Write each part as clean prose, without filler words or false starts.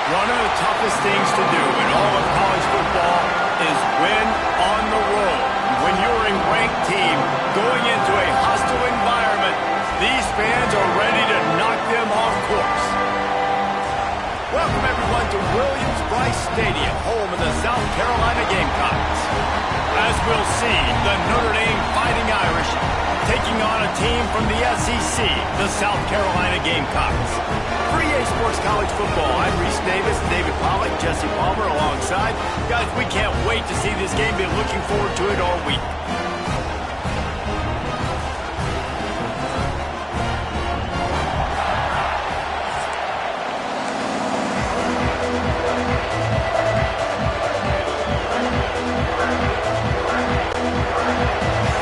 One of the toughest things to do in all of college football is win on the road. When you're a ranked team going into a hostile environment, these fans are ready to knock them off course. Welcome everyone to Williams-Brice Stadium, home of the South Carolina Gamecocks. As we'll see, the Notre Dame Fighting Irish taking on a team from the SEC, the South Carolina Gamecocks. For EA Sports College Football, I'm Reese Davis, David Pollack, Jesse Palmer alongside. Guys, we can't wait to see this game. Been looking forward to it all week.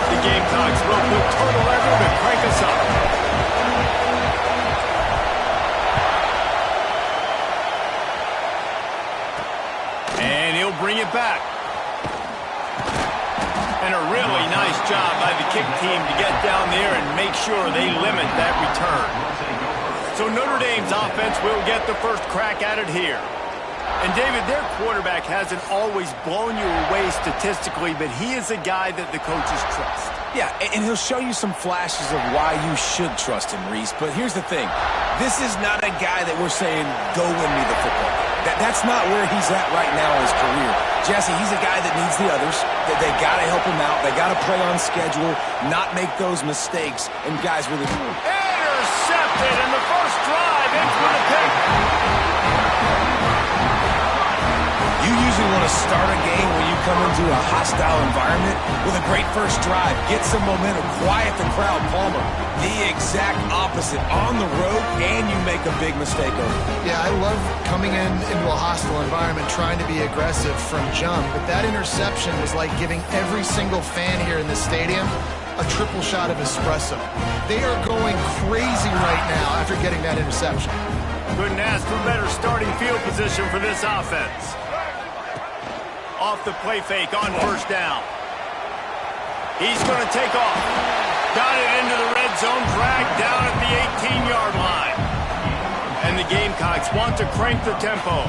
The Gamecocks will put total lever to crank us up. And he'll bring it back. And a really nice job by the kick team to get down there and make sure they limit that return. So Notre Dame's offense will get the first crack at it here. And David, their quarterback hasn't always blown you away statistically, but he is a guy that the coaches trust. Yeah, and he'll show you some flashes of why you should trust him, Reese. But here's the thing. This is not a guy that we're saying, go win me the football. That's not where he's at right now in his career. Jesse, he's a guy that needs the others. They got to help him out. They got to play on schedule, not make those mistakes. And guys really... Intercepted in the first drive, in for the pick. You usually want to start a game when you come into a hostile environment with a great first drive, get some momentum, quiet the crowd. Palmer, the exact opposite. On the road, and you make a big mistake over it. Yeah, I love coming into a hostile environment, trying to be aggressive from jump, but that interception was like giving every single fan here in the stadium a triple shot of espresso. They are going crazy right now after getting that interception. Couldn't ask for better starting field position for this offense. Off the play fake on first down. He's going to take off. Got it into the red zone, dragged down at the 18-yard line. And the Gamecocks want to crank the tempo.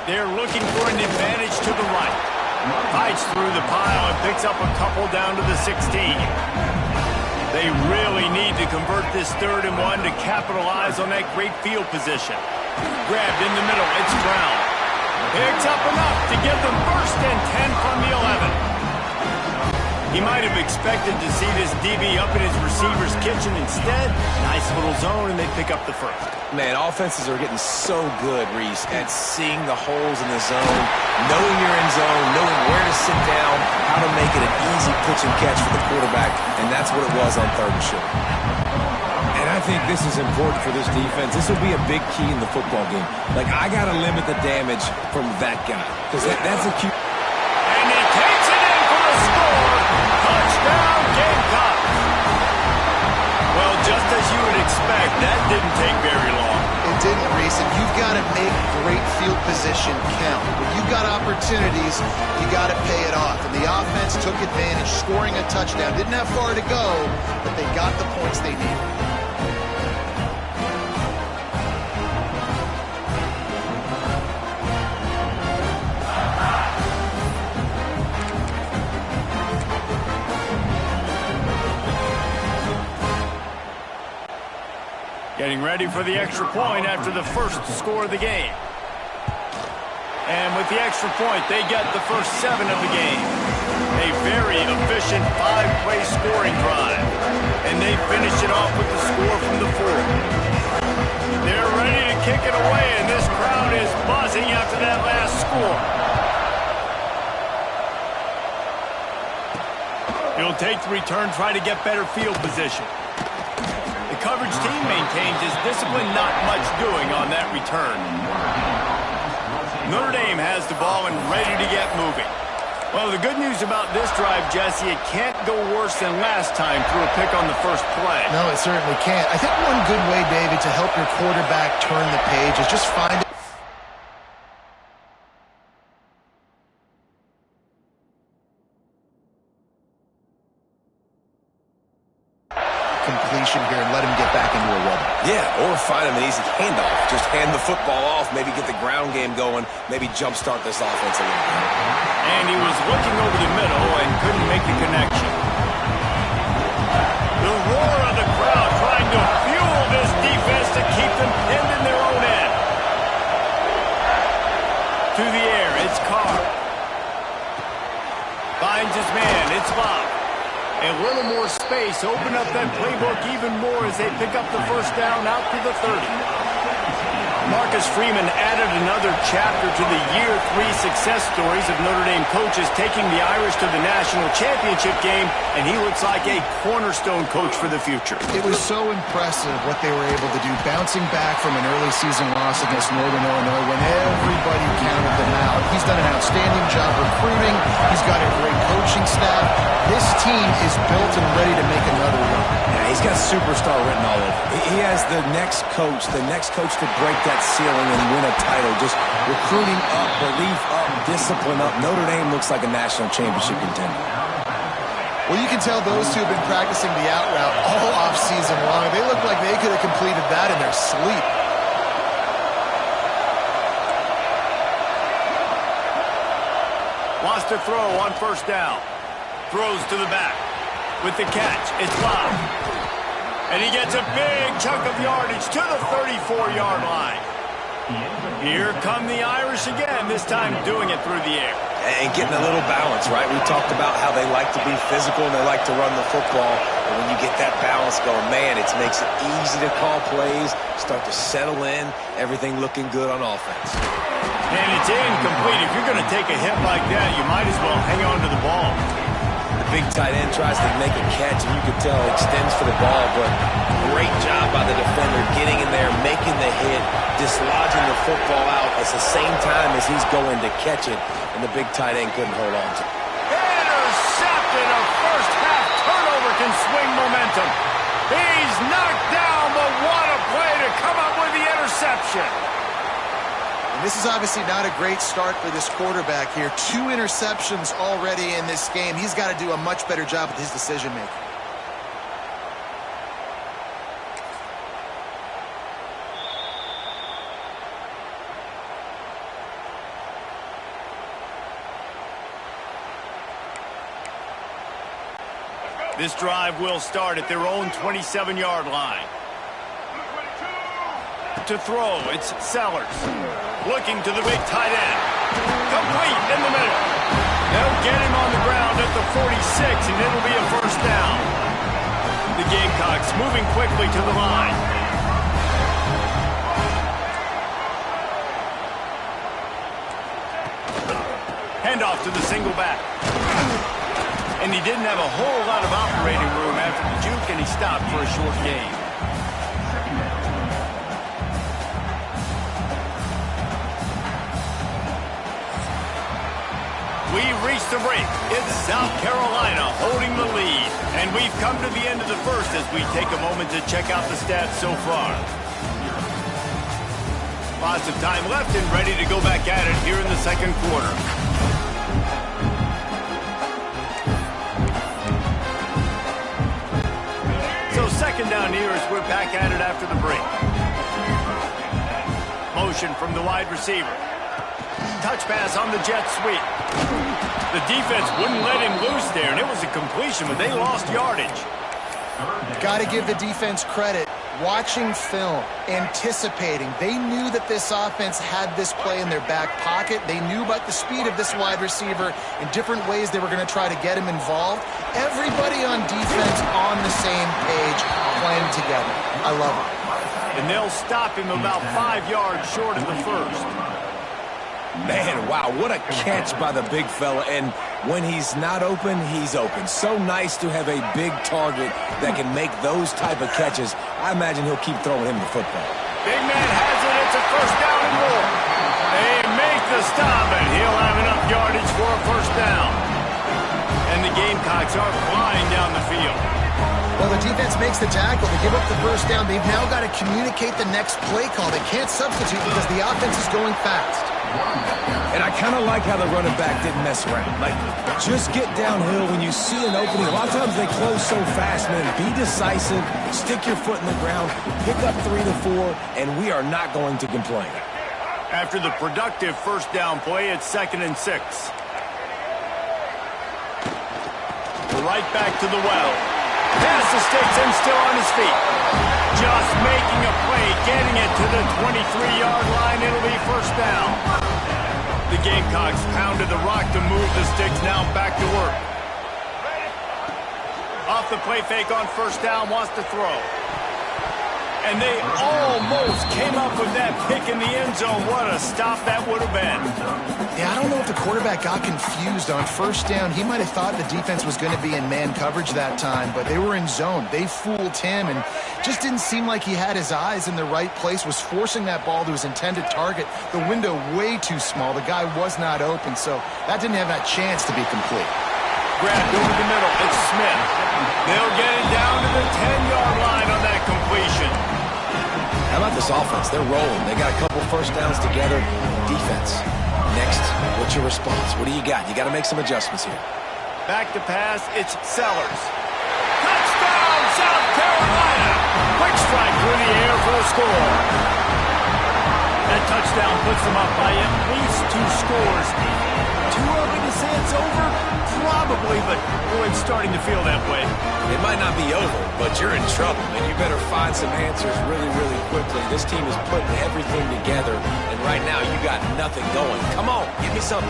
They're looking for an advantage to the right. Fights through the pile and picks up a couple down to the 16. They really need to convert this 3rd and 1 to capitalize on that great field position. Grabbed in the middle, it's Brown. Picks up enough to give them 1st and 10 from the 11. He might have expected to see this DB up in his receiver's kitchen. Instead, nice little zone, and they pick up the 1st. Man, offenses are getting so good, Reese, at seeing the holes in the zone, knowing you're in zone, knowing where to sit down, how to make it an easy pitch and catch for the quarterback, and that's what it was on 3rd and short. And I think this is important for this defense. This will be a big key in the football game. Like, I got to limit the damage from that guy, because that's a key. And he takes it in for the score. Touchdown, Gamecocks. Well, just as you would expect, that didn't take very long. It didn't, Reese, and you've got to make great field position count. When you've got opportunities, you got to pay it off. And the offense took advantage, scoring a touchdown. Didn't have far to go, but they got the points they needed. Getting ready for the extra point after the first score of the game. And with the extra point, they get the first 7 of the game. A very efficient 5-play scoring drive. And they finish it off with the score from the 4. They're ready to kick it away, and this crowd is buzzing after that last score. He'll take the return, try to get better field position. The coverage team maintains his discipline, not much doing on that return. Notre Dame has the ball and ready to get moving. Well, the good news about this drive, Jesse, it can't go worse than last time through a pick on the first play. No, it certainly can't. I think one good way, David, to help your quarterback turn the page is just find completion here and let him get back into a rhythm. Yeah, or find him an easy handoff. Just hand the football off, maybe get the ground game going, maybe jumpstart this offense a little bit. And he was looking over the middle and couldn't make the connection. The roar of the crowd trying to fuel this defense to keep them pinned in their own end. To the air, it's Carr. Finds his man, it's Bob. A little more space, open up that playbook even more as they pick up the first down out to the 30. Marcus Freeman added another chapter to the year 3 success stories of Notre Dame coaches taking the Irish to the national championship game, and he looks like a cornerstone coach for the future. It was so impressive what they were able to do, bouncing back from an early season loss against Northern Illinois when everybody counted them out. He's done an outstanding job recruiting. He's got a great coaching staff. This team is built and ready to make another run. Yeah, he's got superstar written all over. He has the next coach to break that ceiling and win a title. Just recruiting up, belief up, discipline up. Notre Dame looks like a national championship contender. Well, you can tell those two have been practicing the out route all off-season long. They look like they could have completed that in their sleep. Wants to throw on first down. Throws to the back. With the catch, it's Bob. And he gets a big chunk of yardage to the 34-yard line. Here come the Irish again, this time doing it through the air. And getting a little balance, right? We talked about how they like to be physical and they like to run the football. And when you get that balance going, man, it makes it easy to call plays, start to settle in, everything looking good on offense. And it's incomplete. If you're going to take a hit like that, you might as well hang on to the ball. Big tight end tries to make a catch, and you can tell extends for the ball, but great job by the defender getting in there, making the hit, dislodging the football out at the same time as he's going to catch it, and the big tight end couldn't hold on to it. Intercepted. A first-half turnover can swing momentum. He's knocked down, but what a play to come up with the interception. And this is obviously not a great start for this quarterback here. 2 interceptions already in this game. He's got to do a much better job with his decision-making. This drive will start at their own 27-yard line. To throw, it's Sellers. Looking to the big tight end. Complete in the middle. They'll get him on the ground at the 46, and it'll be a first down. The Gamecocks moving quickly to the line. Handoff to the single back. And he didn't have a whole lot of operating room after the juke, and he stopped for a short gain. We've reached the break. It's South Carolina holding the lead. And we've come to the end of the first as we take a moment to check out the stats so far. Lots of time left and ready to go back at it here in the second quarter. So second down here as we're back at it after the break. Motion from the wide receiver. Touch pass on the jet sweep. The defense wouldn't let him loose there, and it was a completion, but they lost yardage. Got to give the defense credit. Watching film, anticipating. They knew that this offense had this play in their back pocket. They knew about the speed of this wide receiver and different ways they were going to try to get him involved. Everybody on defense on the same page, playing together. I love it. And they'll stop him about 5 yards short of the first. Man, wow, what a catch by the big fella. And when he's not open, he's open. So nice to have a big target that can make those type of catches. I imagine he'll keep throwing him the football. Big man has it. It's a first down and more. They make the stop, and he'll have enough yardage for a first down. And the Gamecocks are flying down the field. Well, the defense makes the tackle. They give up the first down. They've now got to communicate the next play call. They can't substitute because the offense is going fast. And I kind of like how the running back didn't mess around. Like, just get downhill when you see an opening. A lot of times they close so fast, man. Be decisive, stick your foot in the ground, pick up 3 to 4, and we are not going to complain. After the productive first down play, it's 2nd and 6. Right back to the well. Pass the sticks and still on his feet. Just making a play, getting it to the 23-yard line. It'll be first down. The Gamecocks pounded the rock to move the sticks, now back to work. Off the play fake on first down, wants to throw. And they almost came up with that pick in the end zone. What a stop that would have been. Yeah, I don't know if the quarterback got confused on first down. He might have thought the defense was going to be in man coverage that time, but they were in zone. They fooled him and just didn't seem like he had his eyes in the right place, was forcing that ball to his intended target. The window way too small. The guy was not open, so that didn't have that chance to be complete. Grabbed over the middle. It's Smith. They'll get it down to the 10-yard line on that completion. How about this offense? They're rolling. They got a couple first downs together. Defense. Next, what's your response? What do you got? You got to make some adjustments here. Back to pass. It's Sellers. Touchdown, South Carolina. Quick strike through the air for a score. That touchdown puts them up by at least 2 scores. Too early to say it's over? Probably, but boy, it's starting to feel that way. It might not be over, but you're in trouble, and you better find some answers really, really quickly. This team is putting everything together, and right now you got nothing going. Come on, give me something.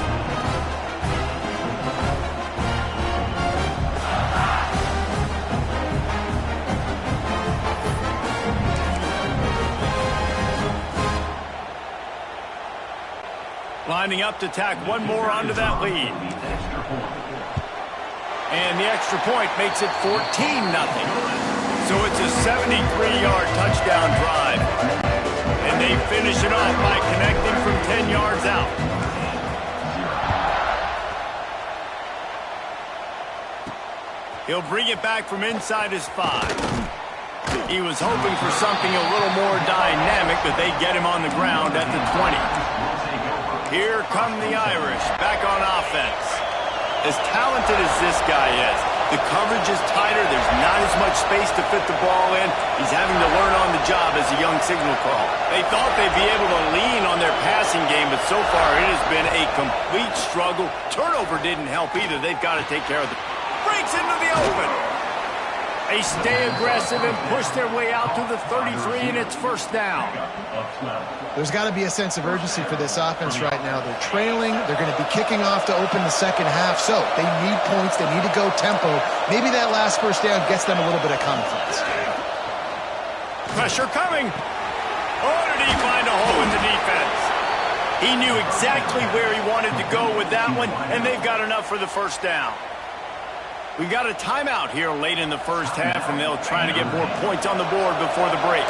Lining up to tack one more onto that lead. And the extra point makes it 14-0. So it's a 73-yard touchdown drive. And they finish it off by connecting from 10 yards out. He'll bring it back from inside his 5. He was hoping for something a little more dynamic, but they get him on the ground at the 20. Here come the Irish, back on offense. As talented as this guy is, the coverage is tighter, there's not as much space to fit the ball in. He's having to learn on the job as a young signal caller. They thought they'd be able to lean on their passing game, but so far it has been a complete struggle. Turnover didn't help either. They've got to take care of it. Breaks into the open. They stay aggressive and push their way out to the 33, and it's first down. There's got to be a sense of urgency for this offense right now. They're trailing. They're going to be kicking off to open the second half. So they need points. They need to go tempo. Maybe that last first down gets them a little bit of confidence. Pressure coming. Oh, did he find a hole in the defense? He knew exactly where he wanted to go with that one, and they've got enough for the first down. We got a timeout here late in the first half, and they'll try to get more points on the board before the break.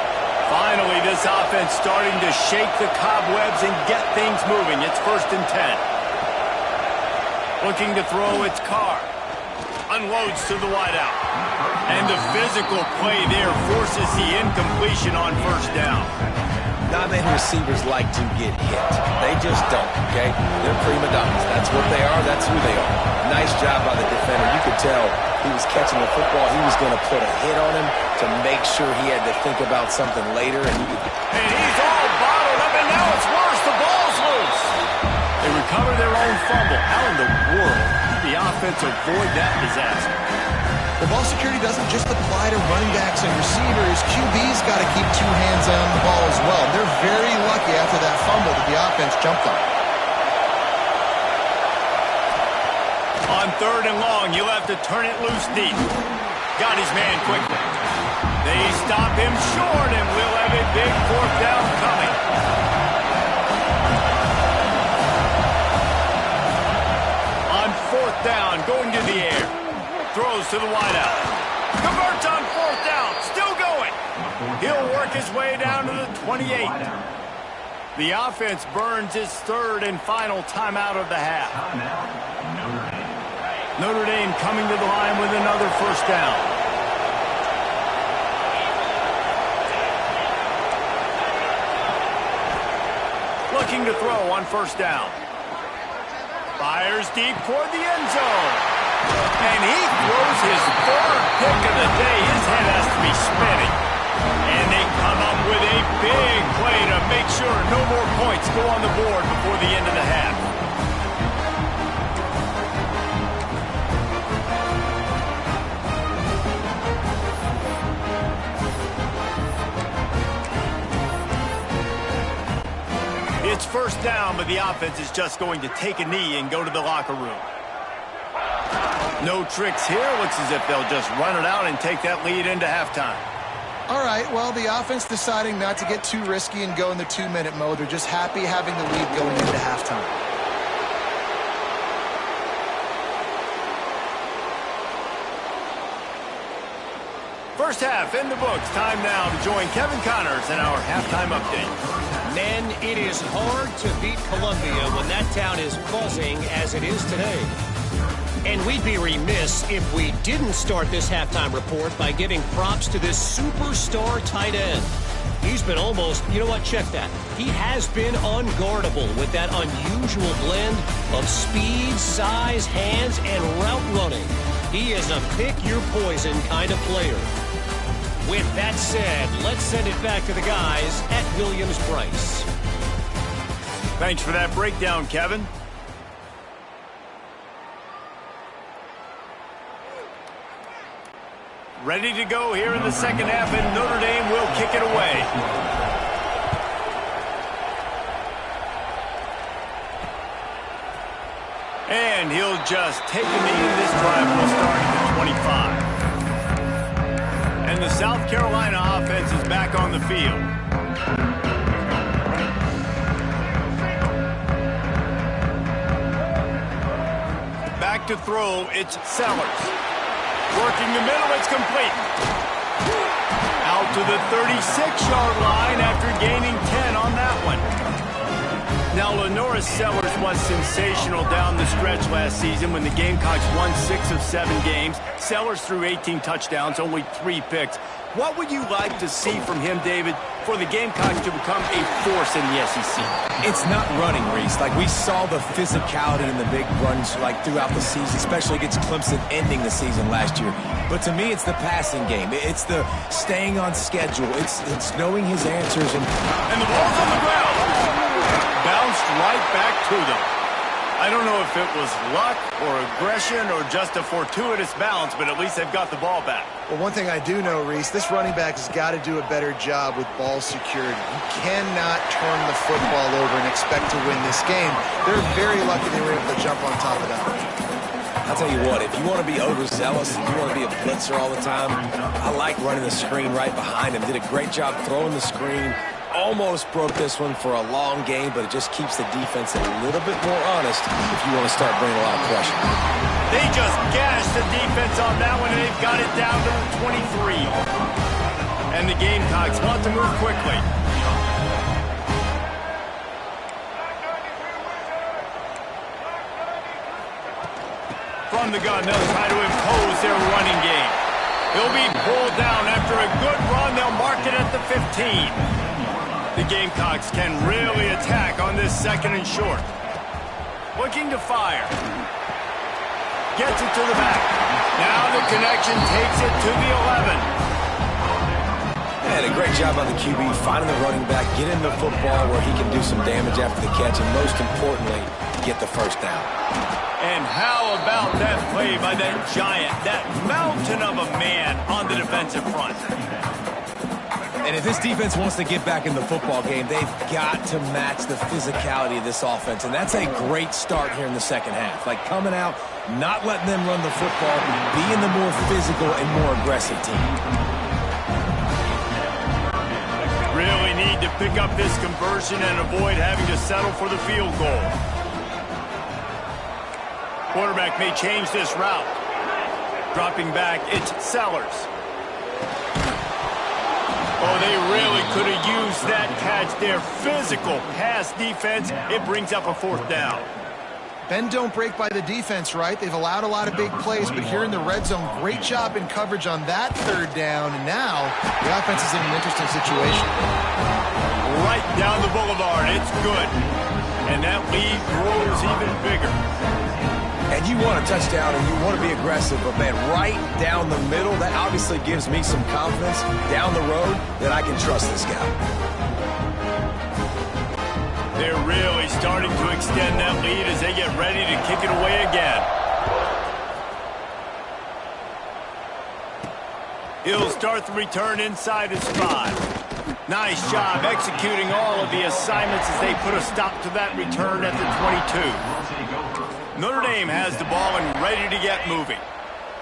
Finally, this offense starting to shake the cobwebs and get things moving. It's 1st and 10. Looking to throw, it's Carr. Unloads to the wideout. And the physical play there forces the incompletion on first down. Not many receivers like to get hit. They just don't, okay? They're prima donnas. That's what they are. That's who they are. Nice job by the defender. You could tell he was catching the football. He was going to put a hit on him to make sure he had to think about something later. And he's all bottled up, and now it's worse. The ball's loose. They recover their own fumble. How in the world did the offense avoid that disaster? The ball security doesn't just apply to running backs and receivers. QB's got to keep two hands on the ball as well. They're very lucky after that fumble that the offense jumped on. On 3rd and long, you'll have to turn it loose deep. Got his man quickly. They stop him short, and we'll have a big 4th down coming. On 4th down, going to the air. Throws to the wideout. Converts on 4th down. Still going. He'll work his way down to the 28. The offense burns its 3rd and final timeout of the half. Notre Dame coming to the line with another 1st down. Looking to throw on 1st down. Fires deep toward the end zone. And he throws his 3rd pick of the day. His head has to be spinning. And they come up with a big play to make sure no more points go on the board before the end of the half. It's 1st down, but the offense is just going to take a knee and go to the locker room. No tricks here. Looks as if they'll just run it out and take that lead into halftime. All right, well, the offense deciding not to get too risky and go in the 2-minute mode. They're just happy having the lead going into halftime. First half in the books. Time now to join Kevin Connors in our halftime update. Men, it is hard to beat Columbia when that town is buzzing as it is today. And we'd be remiss if we didn't start this halftime report by giving props to this superstar tight end. He's been almost, you know what, check that. He has been unguardable with that unusual blend of speed, size, hands, and route running. He is a pick-your-poison kind of player. With that said, let's send it back to the guys at Williams-Brice. Thanks for that breakdown, Kevin. Ready to go here in the second half, and Notre Dame will kick it away. And he'll just take a knee, and this drive will start at the 25. And the South Carolina offense is back on the field. Back to throw, it's Sellers. Working the middle, it's complete. Out to the 36-yard line after gaining 10 on that one. Now, Lenoris Sellers was sensational down the stretch last season when the Gamecocks won 6 of 7 games. Sellers threw 18 touchdowns, only 3 picks. What would you like to see from him, David, for the Gamecocks to become a force in the SEC? It's not running, Reese. Like, we saw the physicality in the big runs, like, throughout the season, especially against Clemson ending the season last year. But to me, it's the passing game. It's the staying on schedule. It's knowing his answers. And the ball's on the ground. Bounced right back to them. I don't know if it was luck or aggression or just a fortuitous bounce, but at least they've got the ball back. Well, one thing I do know, Reese, this running back has got to do a better job with ball security. You cannot turn the football over and expect to win this game. They're very lucky they were able to jump on top of that. I'll tell you what, if you want to be overzealous, if you want to be a blitzer all the time, I like running the screen right behind him. Did a great job throwing the screen. Almost broke this one for a long game, but it just keeps the defense a little bit more honest if you want to start bringing a lot of pressure. They just gashed the defense on that one, and they've got it down to the 23. And the Gamecocks want to move quickly. From the gun, they'll try to impose their running game. He'll be pulled down after a good run. They'll mark it at the 15. The Gamecocks can really attack on this 2nd and short. Looking to fire. Gets it to the back. Now the connection takes it to the 11. And a great job on the QB, finding the running back, getting the football where he can do some damage after the catch, and most importantly, get the first down. And how about that play by that giant, that mountain of a man on the defensive front? And if this defense wants to get back in the football game, they've got to match the physicality of this offense. And that's a great start here in the second half. Like coming out, not letting them run the football, being the more physical and more aggressive team. Really need to pick up this conversion and avoid having to settle for the field goal. Quarterback may change this route. Dropping back, it's Sellers. Oh, they really could have used that catch there. Physical pass defense. It brings up a fourth down. Bend don't break by the defense, right? They've allowed a lot of big plays, but here in the red zone, great job in coverage on that third down. And now the offense is in an interesting situation. Right down the boulevard. It's good. And that lead grows even bigger. And you want a touchdown and you want to be aggressive, but man, right down the middle, that obviously gives me some confidence down the road that I can trust this guy. They're really starting to extend that lead as they get ready to kick it away again. He'll start the return inside his 5. Nice job executing all of the assignments as they put a stop to that return at the 22. Notre Dame has the ball and ready to get moving.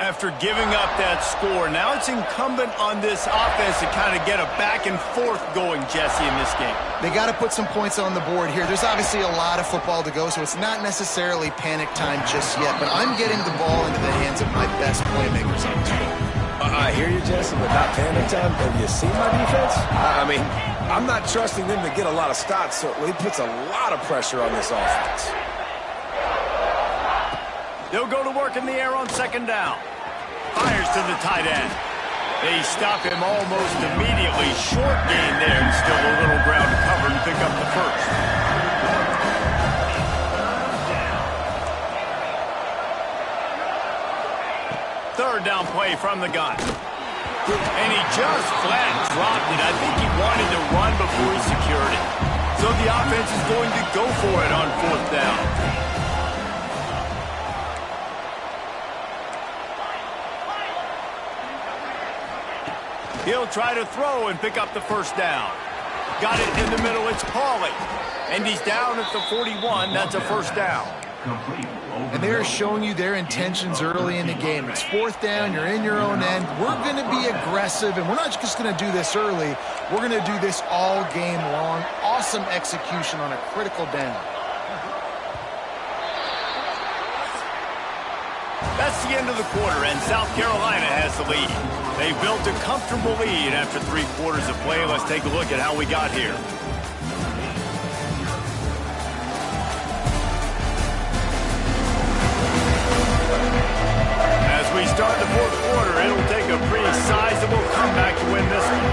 After giving up that score, now it's incumbent on this offense to kind of get a back and forth going, Jesse, in this game. They got to put some points on the board here. There's obviously a lot of football to go, so it's not necessarily panic time just yet, but I'm getting the ball into the hands of my best playmakers on this field. I hear you, Jesse, but not panic time. Have you seen my defense? I mean, I'm not trusting them to get a lot of stops, so it puts a lot of pressure on this offense. They'll go to work in the air on second down. Fires to the tight end. They stop him almost immediately. Short gain there, and still a little ground to cover and pick up the first. Third down play from the gun. And he just flat dropped it. I think he wanted to run before he secured it. So the offense is going to go for it on fourth down. He'll try to throw and pick up the first down. Got it in the middle. It's Pauly. And he's down at the 41. That's a first down. And they're showing you their intentions early in the game. It's fourth down. You're in your own end. We're going to be aggressive, and we're not just going to do this early. We're going to do this all game long. Awesome execution on a critical down. That's the end of the quarter, and South Carolina has the lead. They built a comfortable lead after 3 quarters of play. Let's take a look at how we got here. As we start the fourth quarter, it'll take a pretty sizable comeback to win this one.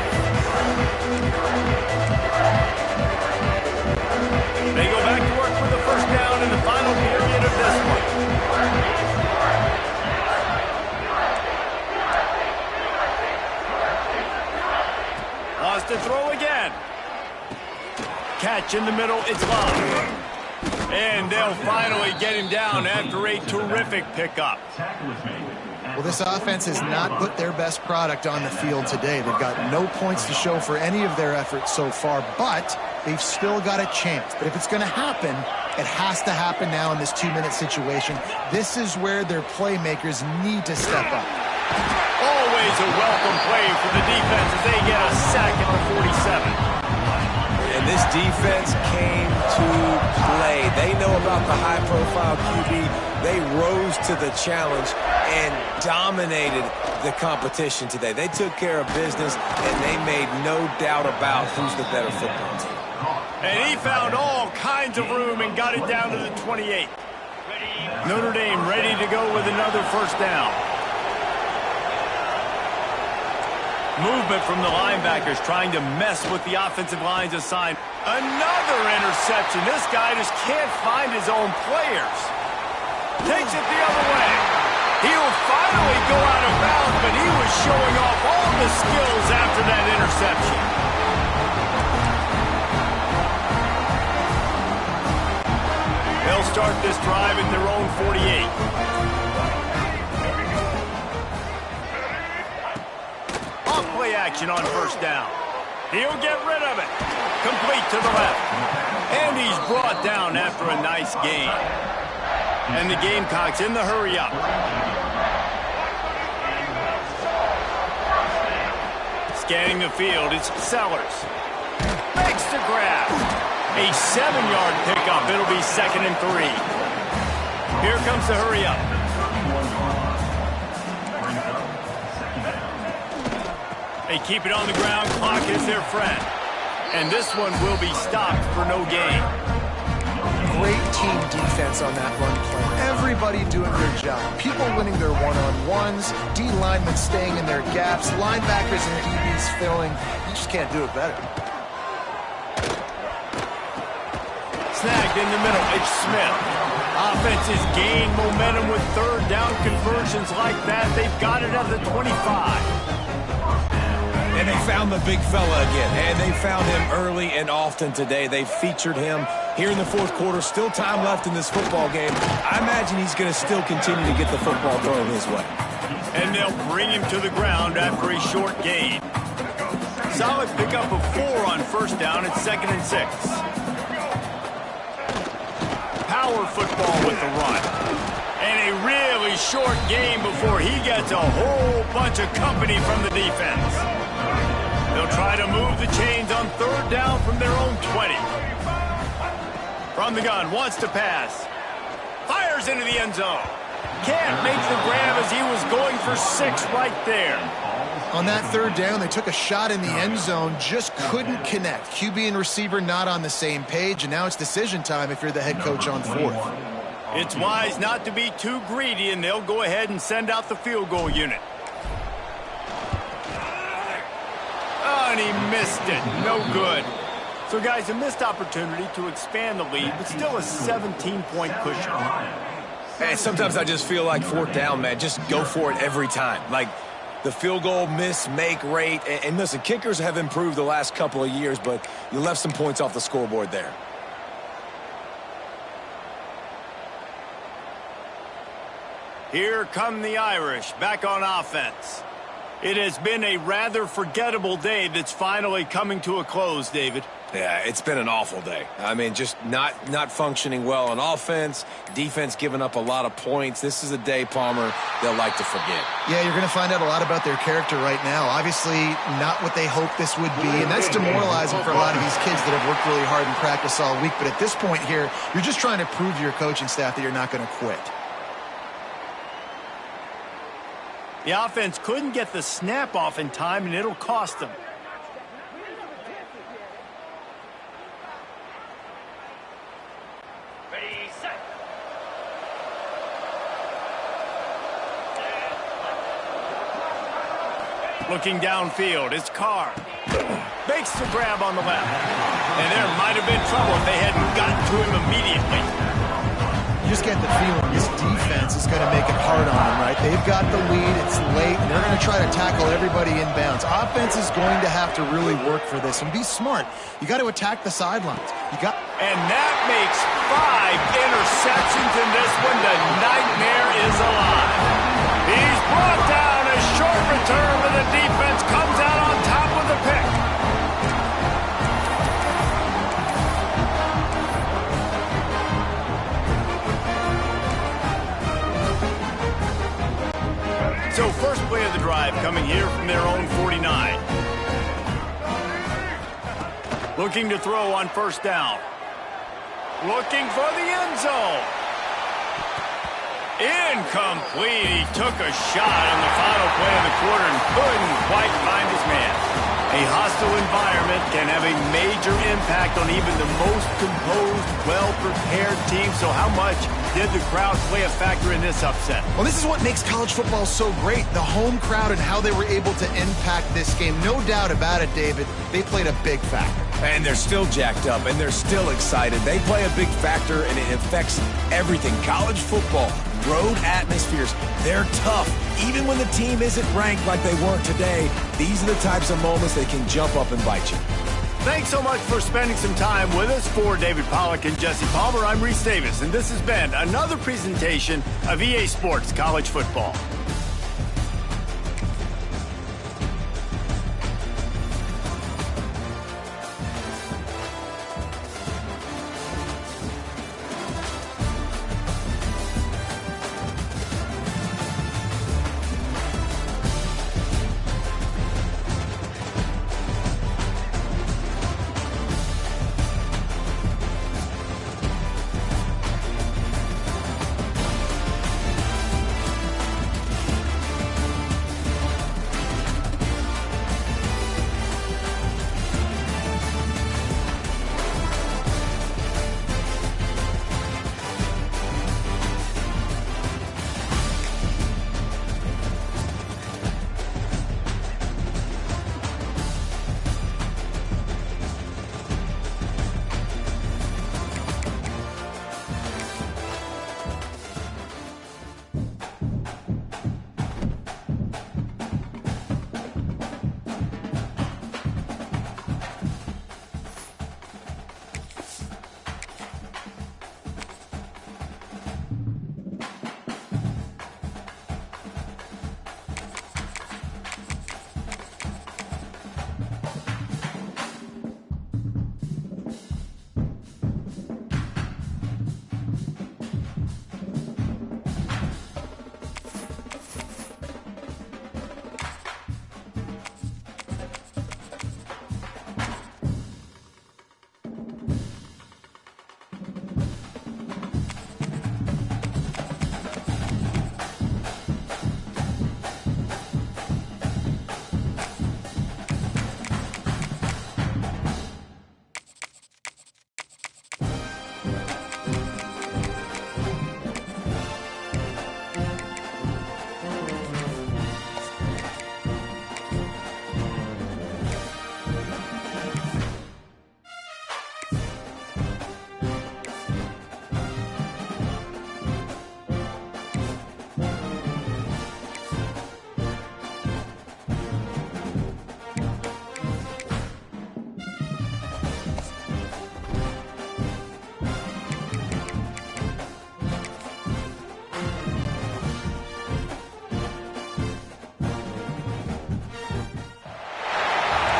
They go back to work with the first down in the final period of this one. Lost to throw again. Catch in the middle, it's Love. And they'll finally get him down after a terrific pickup. Well, this offense has not put their best product on the field today. They've got no points to show for any of their efforts so far, but they've still got a chance. But if it's going to happen, it has to happen now in this 2-minute situation. This is where their playmakers need to step up. Always a welcome play for the defense as they get a sack at the 47. And this defense came to play. They know about the high-profile QB. They rose to the challenge and dominated the competition today. They took care of business, and they made no doubt about who's the better football team. And he found all kinds of room and got it down to the 28. Notre Dame ready to go with another first down. Movement from the linebackers trying to mess with the offensive line's assignment. Another interception. This guy just can't find his own players. Takes it the other way. He'll finally go out of bounds, but he was showing off all the skills after that interception. They'll start this drive at their own 48. Off-play action on first down. He'll get rid of it. Complete to the left. And he's brought down after a nice gain. And the Gamecocks in the hurry-up. Scanning the field, it's Sellers. Makes the grab. A 7-yard pickup. It'll be 2nd and 3. Here comes the hurry-up. They keep it on the ground. Clock is their friend. And this one will be stopped for no gain. Great team defense on that run play. Everybody doing their job. People winning their one-on-ones, D linemen staying in their gaps, linebackers and DBs filling. You just can't do it better. Snagged in the middle. It's Smith. Offenses gain momentum with third down conversions like that. They've got it at the 25. And they found the big fella again, and they found him early and often today. They featured him here in the fourth quarter. Still time left in this football game. I imagine he's going to still continue to get the football thrown his way. And they'll bring him to the ground after a short gain. Solid pickup of 4 on first down. It's 2nd and 6. Power football with the run. And a really short game before he gets a whole bunch of company from the defense. They'll try to move the chains on third down from their own 20. From the gun, wants to pass. Fires into the end zone. Can't make the grab as he was going for 6 right there. On that third down, they took a shot in the end zone, just couldn't connect. QB and receiver not on the same page, and now it's decision time if you're the head coach on 4th. It's wise not to be too greedy, and they'll go ahead and send out the field goal unit. Oh, and he missed it. No good. So, guys, a missed opportunity to expand the lead, but still a 17-point cushion. Hey, sometimes I just feel like 4th down, man. Just go for it every time. Like the field goal miss-make rate. And listen, kickers have improved the last couple of years, but you left some points off the scoreboard there. Here come the Irish, back on offense. It has been a rather forgettable day that's finally coming to a close, David. Yeah, it's been an awful day. I mean, just not functioning well on offense, defense giving up a lot of points. This is a day, Palmer, they'll like to forget. Yeah, you're going to find out a lot about their character right now. Obviously, not what they hoped this would be, and that's demoralizing for a lot of these kids that have worked really hard in practice all week. But at this point here, you're just trying to prove to your coaching staff that you're not going to quit. The offense couldn't get the snap off in time, and it'll cost them. Ready, set. Looking downfield, it's Carr. Makes the grab on the left. And there might have been trouble if they hadn't gotten to him immediately. You just get the feeling this defense is going to make it hard on them, right? They've got the lead, it's late, and they're going to try to tackle everybody inbounds. Offense is going to have to really work for this and be smart. You got to attack the sidelines. And that makes 5 interceptions in this one. The nightmare is alive. He's brought down a short return, and the defense comes out on top with the pick. So first play of the drive coming here from their own 49. Looking to throw on first down. Looking for the end zone. Incomplete. He took a shot on the final play of the quarter and couldn't quite find his man. A hostile environment can have a major impact on even the most composed, well-prepared team. So how much did the crowd play a factor in this upset? Well, this is what makes college football so great, the home crowd and how they were able to impact this game. No doubt about it, David. They played a big factor. And they're still jacked up, and they're still excited. They play a big factor, and it affects everything. College football, road atmospheres, they're tough. Even when the team isn't ranked like they weren't today, these are the types of moments that can jump up and bite you. Thanks so much for spending some time with us. For David Pollack and Jesse Palmer, I'm Reese Davis, and this has been another presentation of EA Sports College Football.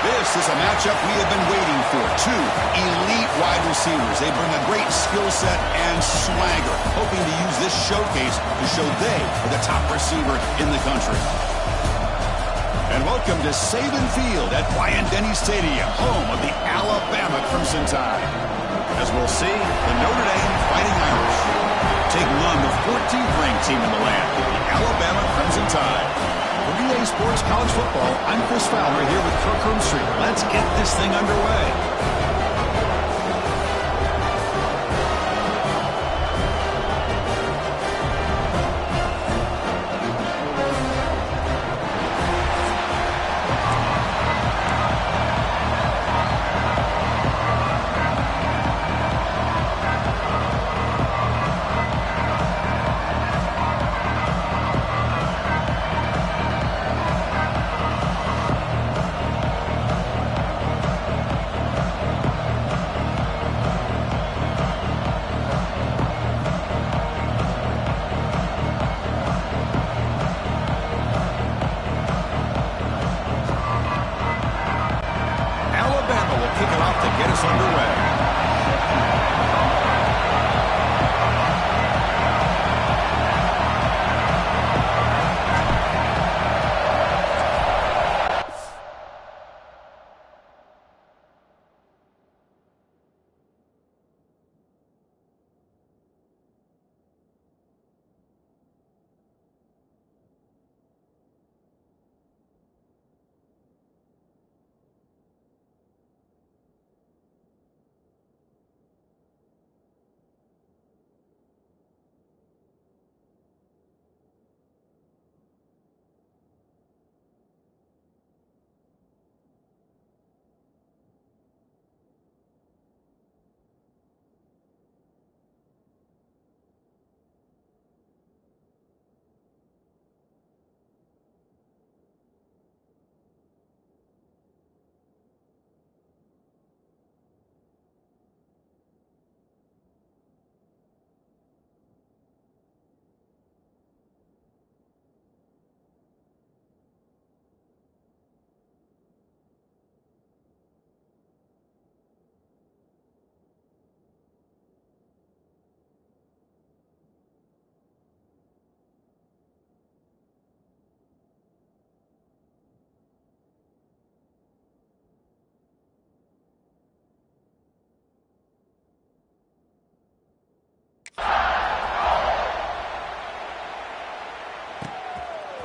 This is a matchup we have been waiting for. Two elite wide receivers. They bring a great skill set and swagger, hoping to use this showcase to show they are the top receiver in the country. And welcome to Saban Field at Bryant-Denny Stadium, home of the Alabama Crimson Tide. As we'll see, the Notre Dame Fighting Irish taking on the 14th ranked team in the land, the Alabama Crimson Tide. For EA Sports College Football, I'm Chris Fowler here with Kirk Herbstreit. Let's get this thing underway.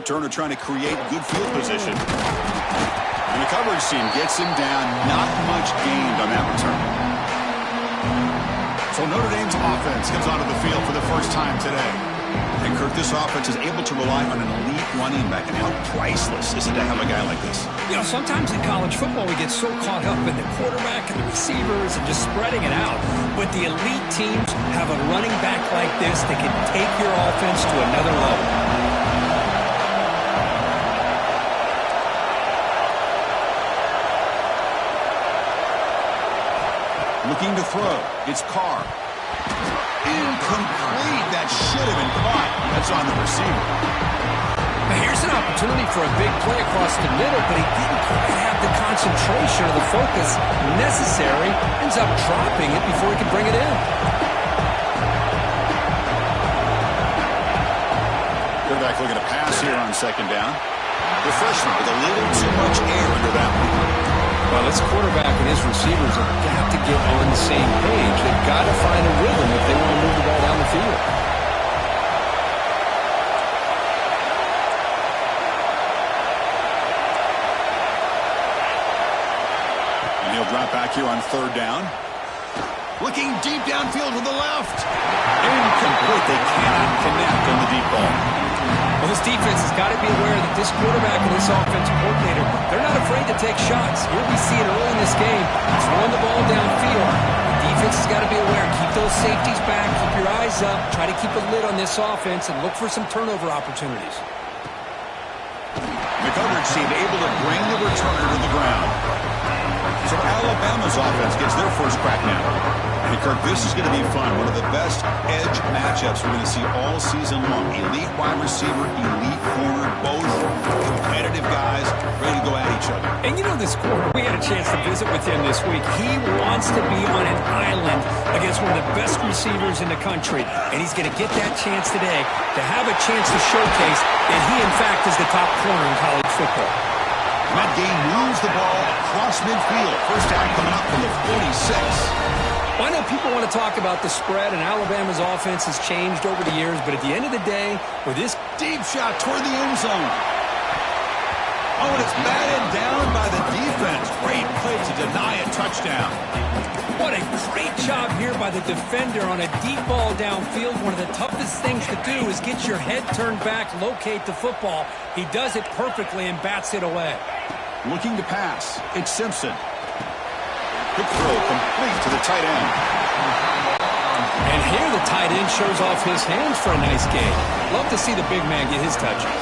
Turner trying to create good field position. And the coverage team gets him down. Not much gained on that return. So Notre Dame's offense comes onto the field for the first time today. And Kirk, this offense is able to rely on an elite running back. And how priceless is it to have a guy like this? You know, sometimes in college football we get so caught up in the quarterback and the receivers and just spreading it out. But the elite teams have a running back like this that can take your offense to another level. Looking to throw. It's Carr. Incomplete. That should have been caught. That's on the receiver. Now here's an opportunity for a big play across the middle, but he didn't quite have the concentration or the focus necessary. Ends up dropping it before he could bring it in. Quarterback looking to pass here on second down. The freshman with a little too much air under that one. Well, this quarterback and his receivers have got to get on the same page. They've got to find a rhythm if they want to move the ball down the field. And he'll drop back here on third down. Looking deep downfield to the left. Incomplete. They cannot connect on the deep ball. Well, this defense has got to be aware that this quarterback and this offensive coordinator, they're not afraid to take shots. Here we see it early in this game. Throwing the ball downfield. The defense has got to be aware. Keep those safeties back. Keep your eyes up. Try to keep a lid on this offense and look for some turnover opportunities. The coverage team able to bring the returner to the ground. So Alabama's offense gets their first crack now. And Kirk, this is going to be fun. One of the best edge matchups we're going to see all season long. Elite wide receiver, elite corner, both competitive guys ready to go at each other. And you know this corner, we had a chance to visit with him this week. He wants to be on an island against one of the best receivers in the country. And he's going to get that chance today to have a chance to showcase that he, in fact, is the top corner in college football. Matt Gay moves the ball across midfield. First down coming up from the 46. Well, I know people want to talk about the spread, and Alabama's offense has changed over the years, but at the end of the day, with this Deep shot toward the end zone. Oh, and it's batted down by the defense. Great play to deny a touchdown. what a great job here by the defender on a deep ball downfield. One of the toughest things to do is get your head turned back, locate the football. He does it perfectly and bats it away. Looking to pass. It's Simpson. Quick throw complete to the tight end. And here the tight end shows off his hands for a nice gain. Love to see the big man get his touches.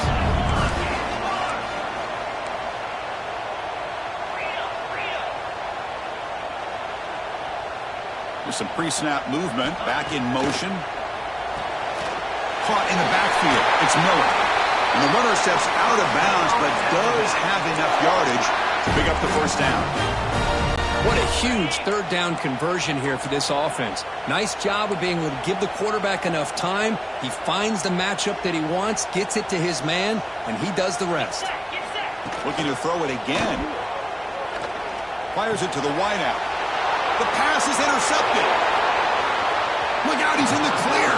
There's some pre-snap movement. Back in motion. Caught in the backfield. It's Miller. And the runner steps out of bounds, but does have enough yardage to pick up the first down. What a huge third down conversion here for this offense. Nice job of being able to give the quarterback enough time. He finds the matchup that he wants, gets it to his man, and he does the rest. Looking to throw it again. Fires it to the wideout. The pass is intercepted. Look out, he's in the clear.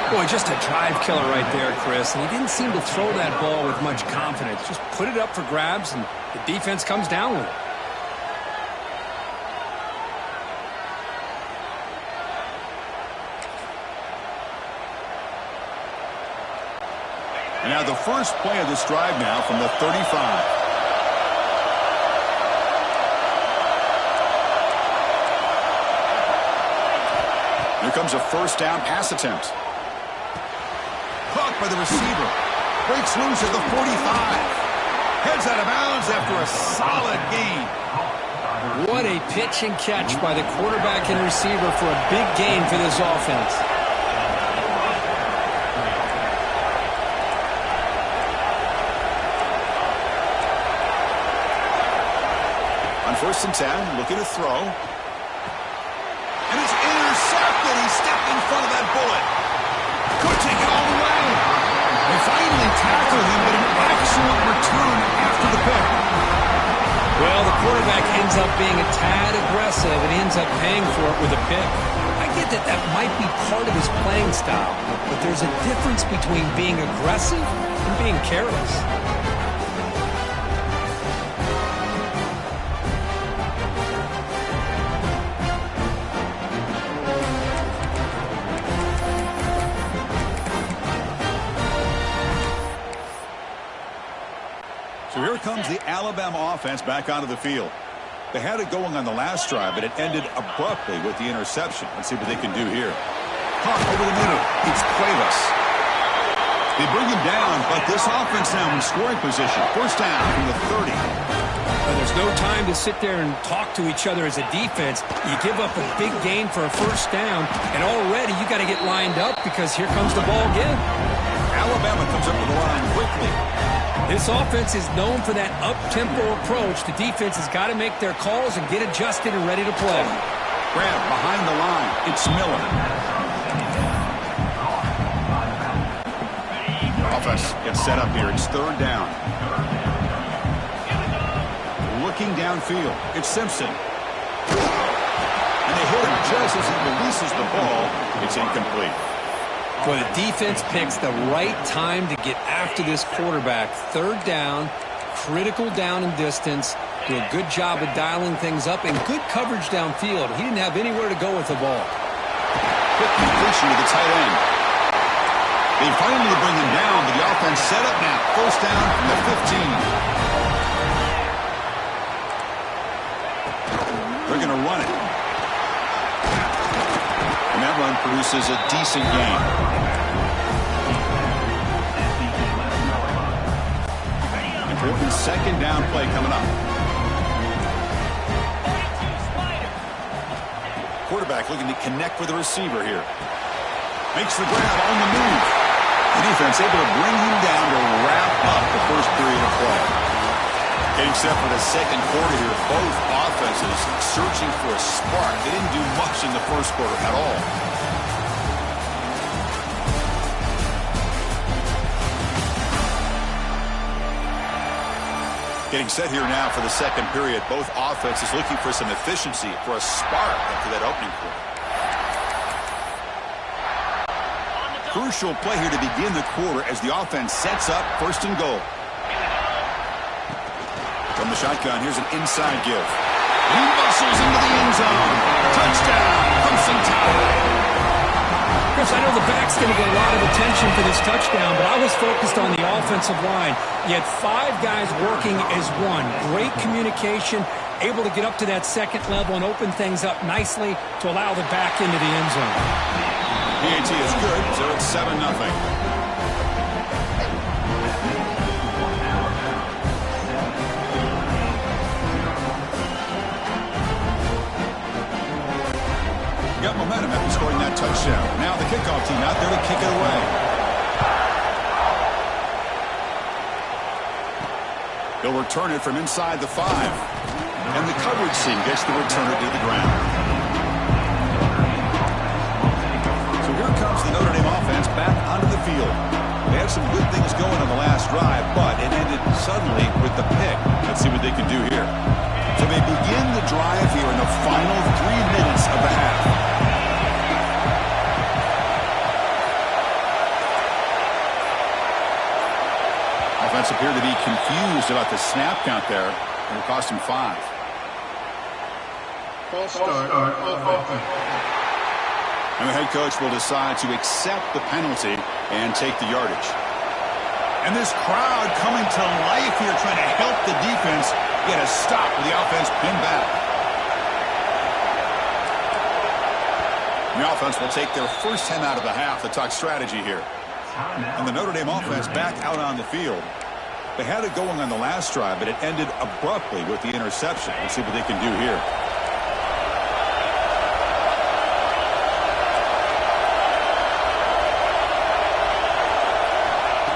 Boy, just a drive killer right there, Chris. And he didn't seem to throw that ball with much confidence. Just put it up for grabs, and the defense comes down with it. And now the first play of this drive now from the 35. Here comes a first down pass attempt. Caught by the receiver. Breaks loose at the 45. Heads out of bounds after a solid gain. What a pitch and catch by the quarterback and receiver for a big gain for this offense. On 1st and 10, looking to throw. And it's intercepted. He stepped in front of that bullet. Could take it all the way. They finally tackled him, but an excellent return after the pick. Well, the quarterback ends up being a tad aggressive and ends up paying for it with a pick. I get that might be part of his playing style, but there's a difference between being aggressive and being careless. So here comes the Alabama offense back onto the field. They had it going on the last drive, but it ended abruptly with the interception. Let's see what they can do here. Caught over the middle. It's Cuevas. They bring him down, but this offense now in scoring position. First down from the 30. Well, there's no time to sit there and talk to each other as a defense. You give up a big gain for a first down, and already you got to get lined up because here comes the ball again. Alabama comes up with the line quickly. This offense is known for that up-tempo approach. The defense has got to make their calls and get adjusted and ready to play. Grab behind the line. It's Miller. Offense gets set up here. It's third down. Looking downfield. It's Simpson. And they hit him just as he releases the ball. It's incomplete. Boy, the defense picks the right time to get after this quarterback. Third down, critical down and distance. Do a good job of dialing things up and good coverage downfield. He didn't have anywhere to go with the ball. Quick completion to the tight end. They finally bring him down, but the offense set up now. First down from the 15. They're going to run it. And that run produces a decent gain. Important second down play coming up. Quarterback looking to connect with the receiver here. Makes the grab on the move. The defense able to bring him down to wrap up the first period of play. Getting set for the second quarter here, both offenses searching for a spark. They didn't do much in the first quarter at all. Getting set here now for the second period. Both offenses looking for some efficiency, for a spark after that opening quarter. Crucial play here to begin the quarter as the offense sets up first and goal. From the shotgun, here's an inside give. He muscles into the end zone. Touchdown, Clemson Tide. Chris, I know the back's going to get a lot of attention for this touchdown, but I was focused on the offensive line. You had 5 guys working as one. Great communication, able to get up to that second level and open things up nicely to allow the back into the end zone. PAT is good, so it's 7-0. Got momentum after scoring that touchdown. Now the kickoff team out there to kick it away. He'll return it from inside the 5. And the coverage team gets the returner to the ground. So here comes the Notre Dame offense back onto the field. They had some good things going on the last drive, but it ended suddenly with the pick. Let's see what they can do here. So they begin the drive here in the final 3 minutes of the half. Offense appeared to be confused about the snap count there, and it cost him 5. False start offense. And the head coach will decide to accept the penalty and take the yardage. And this crowd coming to life here, trying to help the defense get a stop with the offense pinned back. The offense will take their first 10 out of the half to talk strategy here. And the Notre Dame offense back out on the field. They had it going on the last drive, but it ended abruptly with the interception. Let's see what they can do here.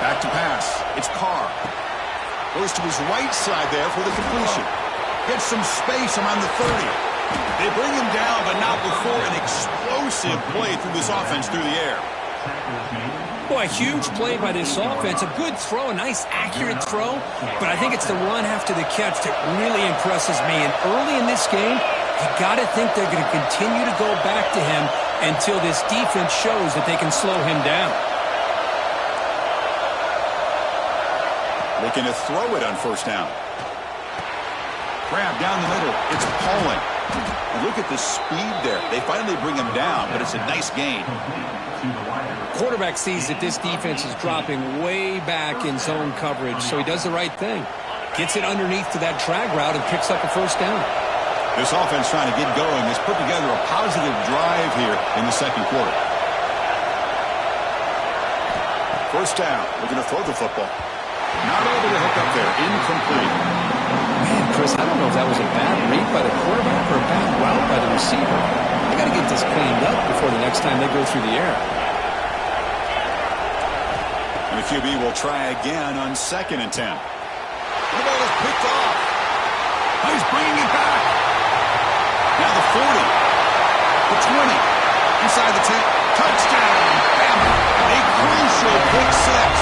Back to pass. It's Carr. Goes to his right side there for the completion. Gets some space around the 30. They bring him down, but not before an explosive play through this offense through the air. Boy, a huge play by this offense. A good throw, a nice, accurate throw. But I think it's the run after the catch that really impresses me. And early in this game, you got to think they're going to continue to go back to him until this defense shows that they can slow him down. Looking to throw it on first down. Grab down the middle. It's Pauling. And look at the speed there. They finally bring him down, but it's a nice gain. Quarterback sees that this defense is dropping way back in zone coverage, so he does the right thing. Gets it underneath to that drag route and picks up a first down. This offense trying to get going has put together a positive drive here in the second quarter. First down. Looking to throw the football. Not able to hook up there. Incomplete. Man, Chris, I don't know if that was a bad read by the quarterback or a bad route by the receiver. They got to get this cleaned up before the next time they go through the air. And the QB will try again on 2nd and 10. The ball is picked off. Oh, he's bringing it back. Now the 40. The 20. Inside the 10. Touchdown. Bama. A crucial pick six.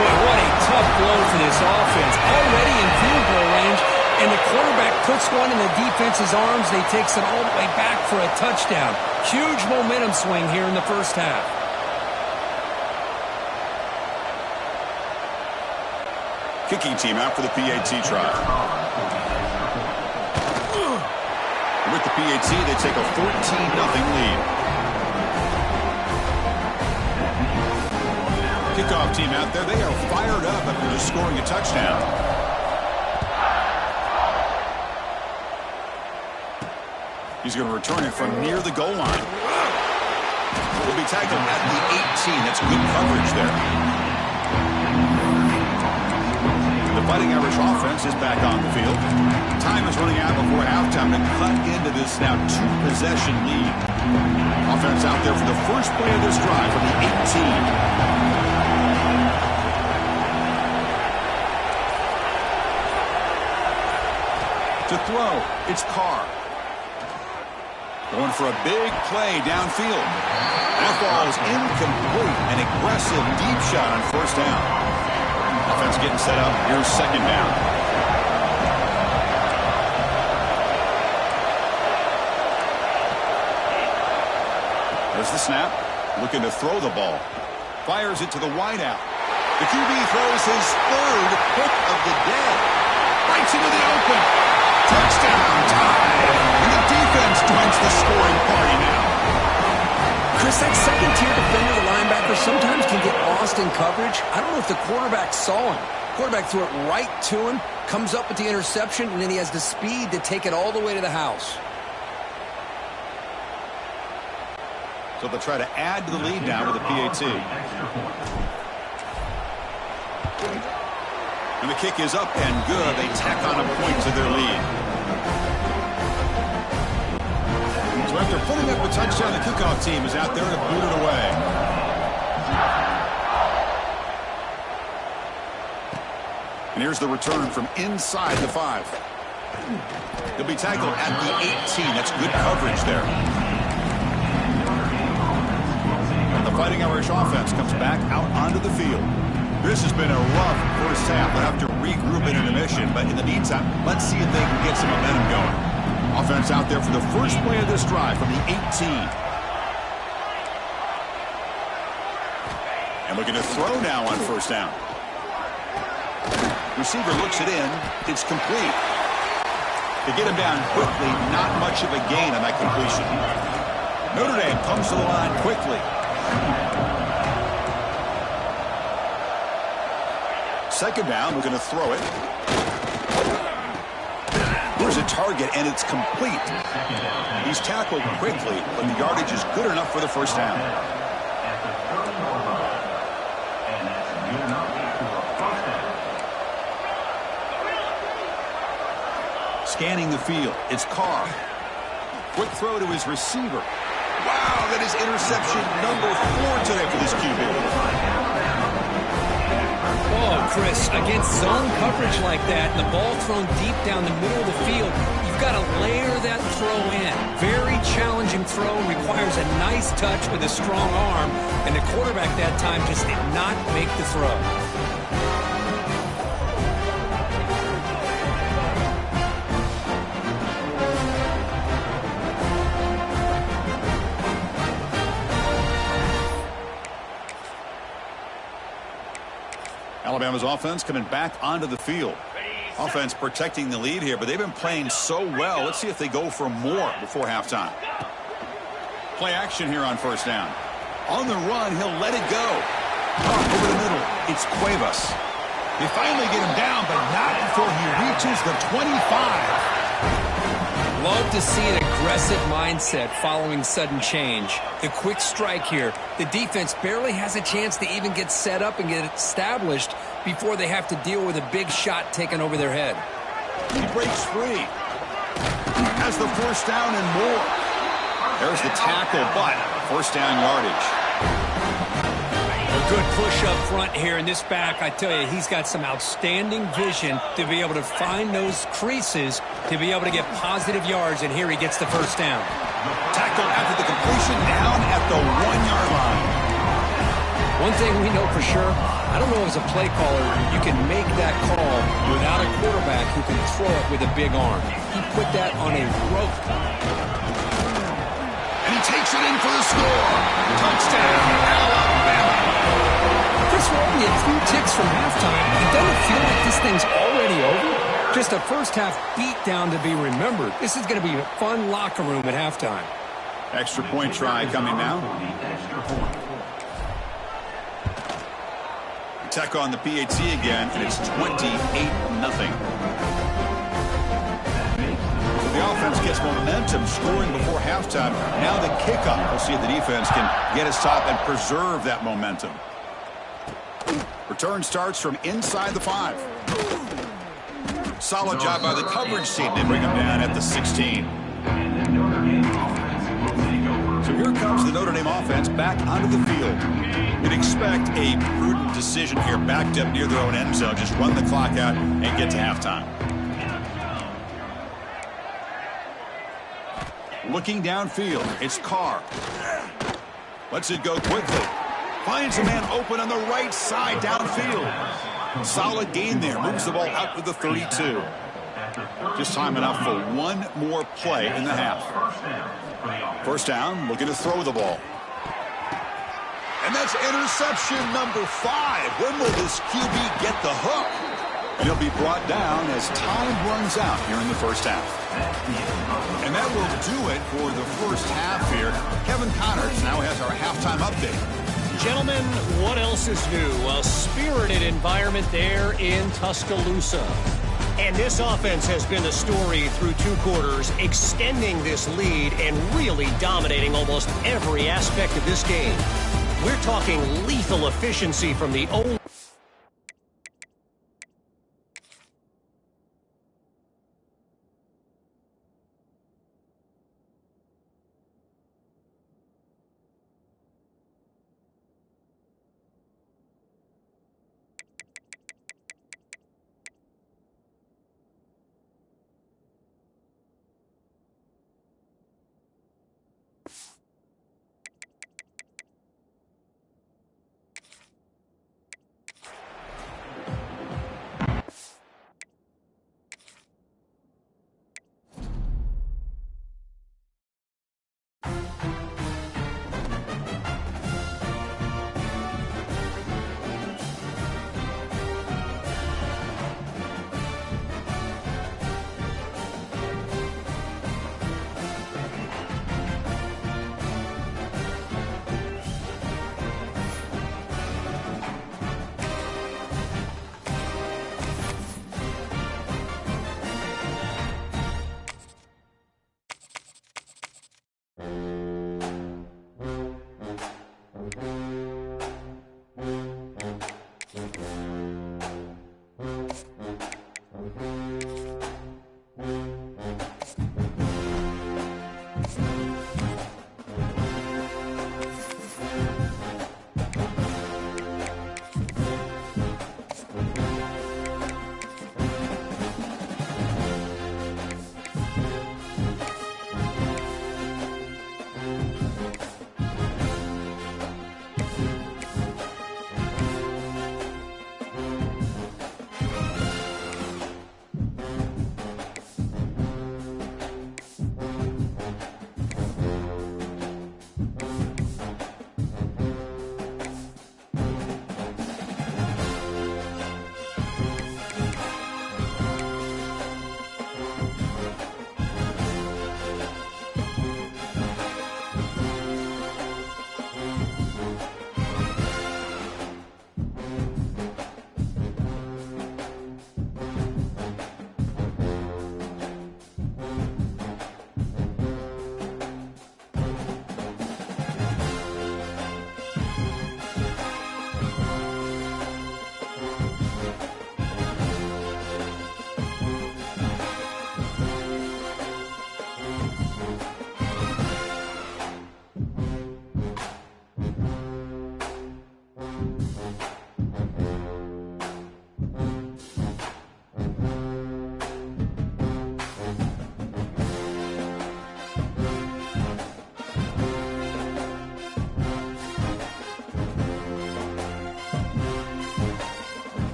Boy, what a tough blow for this offense. Already in field goal range, and the quarterback puts one in the defense's arms, and he takes it all the way back for a touchdown. Huge momentum swing here in the first half. Kicking team out for the PAT try. With the PAT, they take a 14-0 lead. Kickoff team out there, they are fired up after just scoring a touchdown. He's going to return it from near the goal line. He'll be tackled at the 18. That's good coverage there. The Fighting Irish offense is back on the field. Time is running out before halftime to cut into this now 2-possession lead. Offense out there for the first play of this drive from the 18. To throw, it's Carr. Going for a big play downfield. That ball is incomplete. An aggressive deep shot on first down. Offense getting set up. Here's 2nd down. There's the snap. Looking to throw the ball. Fires it to the wideout. The QB throws his 3rd pick of the day. Bites into the open. Touchdown time. And the defense joins the scoring party now. Chris, that second-tier defender, the linebacker, sometimes can get lost in coverage. I don't know if the quarterback saw him. Quarterback threw it right to him, comes up with the interception, and then he has the speed to take it all the way to the house. So they'll try to add to the lead now with the PAT. And the kick is up and good. They tack on a point to their lead. So after putting up a touchdown, the kickoff team is out there to boot it away. And here's the return from inside the 5. He'll be tackled at the 18. That's good coverage there. And the Fighting Irish offense comes back out onto the field. This has been a rough first half. They'll have to regroup in intermission, but in the meantime, let's see if they can get some momentum going. Offense out there for the first play of this drive from the 18. And looking to throw now on first down. Receiver looks it in. It's complete. To get him down quickly, not much of a gain on that completion. Notre Dame comes to the line quickly. Second down, we're going to throw it. Here's a target, and it's complete. He's tackled quickly, but the yardage is good enough for the first down. Scanning the field, it's Carr. Quick throw to his receiver. Wow, that is interception number 4 today for this QB. Oh, Chris, against zone coverage like that, and the ball thrown deep down the middle of the field, you've got to layer that throw in. Very challenging throw, requires a nice touch with a strong arm, and the quarterback that time just did not make the throw. Alabama's offense coming back onto the field. Offense protecting the lead here, but they've been playing so well. Let's see if they go for more before halftime. Play action here on first down. On the run, he'll let it go. Over the middle, it's Cuevas. They finally get him down, but not before he reaches the 25. Love to see an aggressive mindset following sudden change. The quick strike here. The defense barely has a chance to even get set up and get established before they have to deal with a big shot taken over their head. He breaks free. Has the first down and more. There's the tackle, but first down yardage. A good push up front here in this back. I tell you, he's got some outstanding vision to be able to find those creases to be able to get positive yards, and here he gets the first down. Tackle after the completion down at the 1-yard line. One thing we know for sure, I don't know as a play caller, you can make that call without a quarterback who can throw it with a big arm. He put that on a rope. And he takes it in for the score. Touchdown, Alabama. Chris, we're only a few ticks from halftime. It doesn't feel like this thing's already over. Just a first-half beatdown to be remembered. This is going to be a fun locker room at halftime. Extra point try coming now. Tech on the PAT again, and it's 28-0. The offense gets momentum scoring before halftime. Now the kickoff. We'll see if the defense can get a stop and preserve that momentum. Return starts from inside the 5. Solid job by the coverage team. They bring him down at the 16. So here comes the Notre Dame offense back onto the field. You'd expect a prudent decision here, backed up near their own end zone. Just run the clock out and get to halftime. Looking downfield, it's Carr. Lets it go quickly. Finds a man open on the right side downfield. Solid gain there. Moves the ball out to the 32. Just time enough for one more play in the half. First down, looking to throw the ball. And that's interception number 5. When will this QB get the hook? And he'll be brought down as time runs out here in the first half. And that will do it for the first half here. Kevin Connors now has our halftime update. Gentlemen, what else is new? A spirited environment there in Tuscaloosa. And this offense has been the story through 2 quarters, extending this lead and really dominating almost every aspect of this game. We're talking lethal efficiency from the O.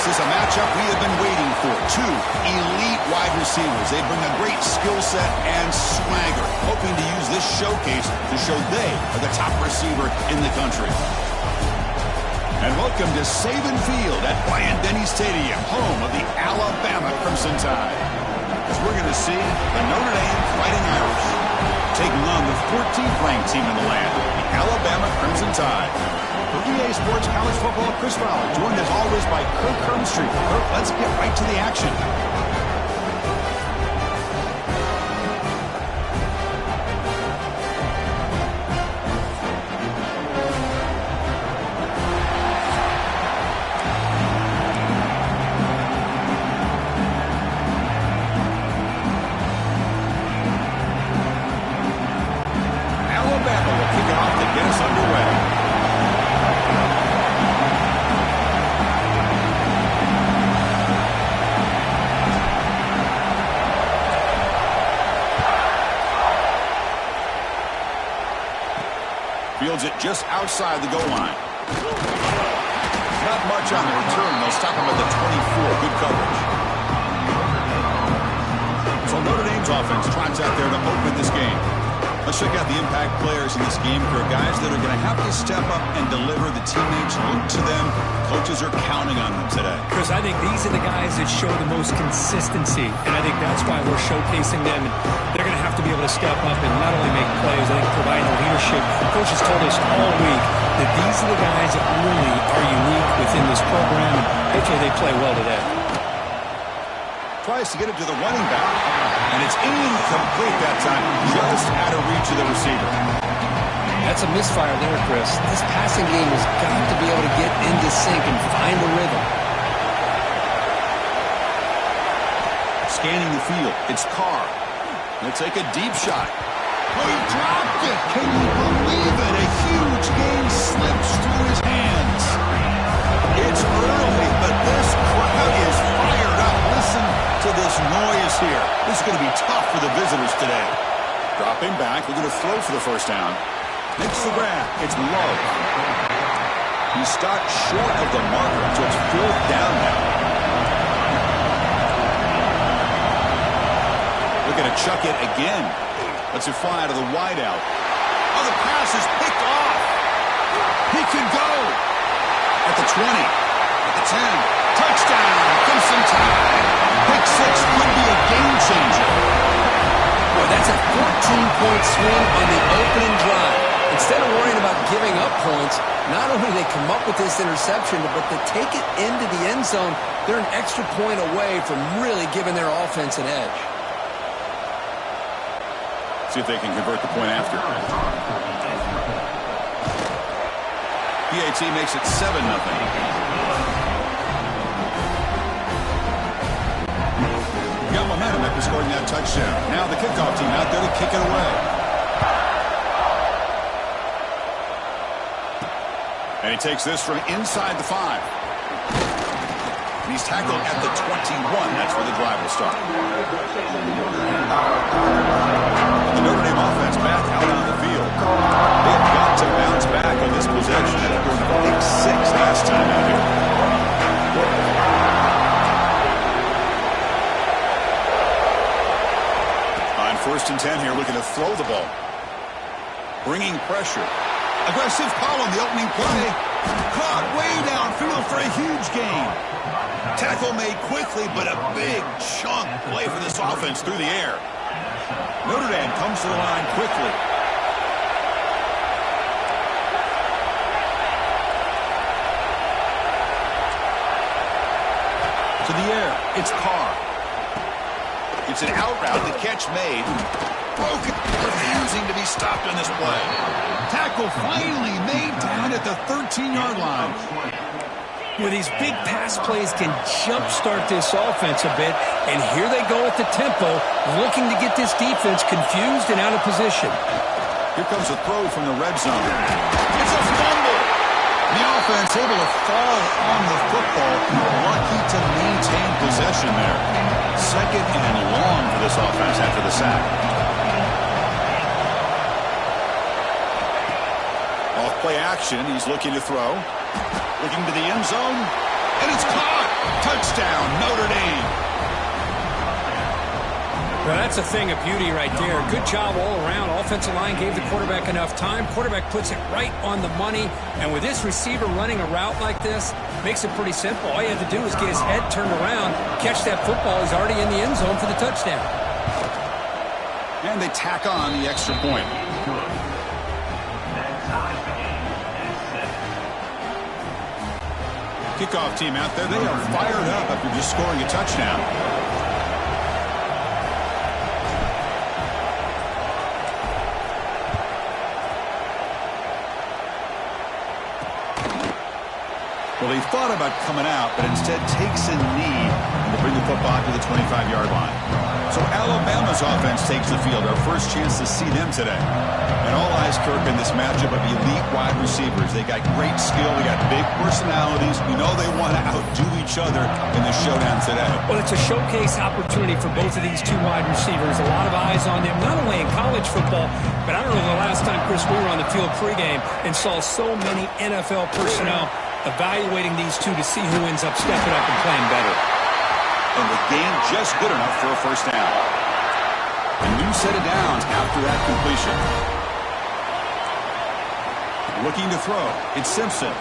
This is a matchup we have been waiting for. Two elite wide receivers. They bring a great skill set and swagger, hoping to use this showcase to show they are the top receiver in the country. And welcome to Saban Field at Bryant-Denny Stadium, home of the Alabama Crimson Tide. As we're going to see the Notre Dame Fighting Irish taking on the 14th ranked team in the land, the Alabama Crimson Tide. For EA Sports College Football, Chris Fowler, joined as always by Kirk Hermstreet. Kirk, let's get right to the action. Alabama will kick it off to get us underway. Fields it just outside the goal line. Not much on the return. They'll stop him at the 24. Good coverage. So Notre Dame's offense trots out there to open this game. Let's check out the impact players in this game. For guys that are going to have to step up and deliver. The teammates look to them. Coaches are counting on them today. Chris, I think these are the guys that show the most consistency, and I think that's why we're showcasing them. And they're going to have to be able to step up and not only make plays, I think provide the leadership. Coaches told us all week that these are the guys that really are unique within this program, and hopefully they play well today. Tries to get it to the running back, and it's incomplete that time, just out of reach of the receiver. That's a misfire there, Chris. This passing game has got to be able to get into sync and find a rhythm. Scanning the field, it's Carr. He'll take a deep shot. Oh, he dropped it! Can you believe it? A huge game slips through his hands. It's early, but this crowd is fired up. Listen to this noise here. This is going to be tough for the visitors today. Dropping back, they're going to throw for the first down. Makes the grab. It's Love. He stopped short of the marker, so it's 4th down now. Looking to chuck it again. Lets it fly out of the wideout. Oh, the pass is picked off. He can go. At the 20. At the 10. Touchdown. Crimson Tide. Pick 6 could be a game changer. Boy, that's a 14-point swing on the opening drive. Instead of worrying about giving up points, not only do they come up with this interception, but to take it into the end zone, they're an extra point away from really giving their offense an edge. See if they can convert the point after. PAT makes it 7-0. Got momentum after scoring that touchdown. Now the kickoff team out there to kick it away. And he takes this from inside the 5. And he's tackled at the 21. That's where the drive will start. The Notre Dame offense back out on the field. They have got to bounce back on this possession. They were pick 6 last time out here. On 1st and 10 here, looking to throw the ball. Bringing pressure. Aggressive call on the opening play. Caught way downfield for a huge gain. Tackle made quickly, but a big chunk play for this offense through the air. Notre Dame comes to the line quickly. To the air, it's Carr. It's an out route, the catch made. Broken, refusing to be stopped on this play. Tackle finally made down at the 13-yard line. Well, these big pass plays can jumpstart this offense a bit, and here they go at the tempo, looking to get this defense confused and out of position. Here comes a throw from the red zone. It's a fumble. The offense able to fall on the football, lucky to maintain possession there. 2nd and long for this offense after the sack. Off play action, he's looking to throw. Looking to the end zone, and it's caught. Touchdown, Notre Dame. Well, that's a thing of beauty right there. Good job all around. Offensive line gave the quarterback enough time. Quarterback puts it right on the money. And with this receiver running a route like this, makes it pretty simple. All you have to do is get his head turned around, catch that football. He's already in the end zone for the touchdown. And they tack on the extra point. Kickoff team out there, they are fired up after just scoring a touchdown. Well, he thought about coming out, but instead takes a knee to bring the football to the 25-yard line. So Alabama's offense takes the field, our first chance to see them today. And all eyes, Kirk, in this matchup of elite wide receivers. They got great skill. They got big personalities. We know they want to outdo each other in the showdown today. Well, it's a showcase opportunity for both of these two wide receivers. A lot of eyes on them, not only in college football, but I don't know the last time, Chris, we were on the field pregame and saw so many NFL personnel evaluating these two to see who ends up stepping up and playing better. And the game just good enough for a first down. A new set of downs after that completion. Looking to throw. It's Simpson.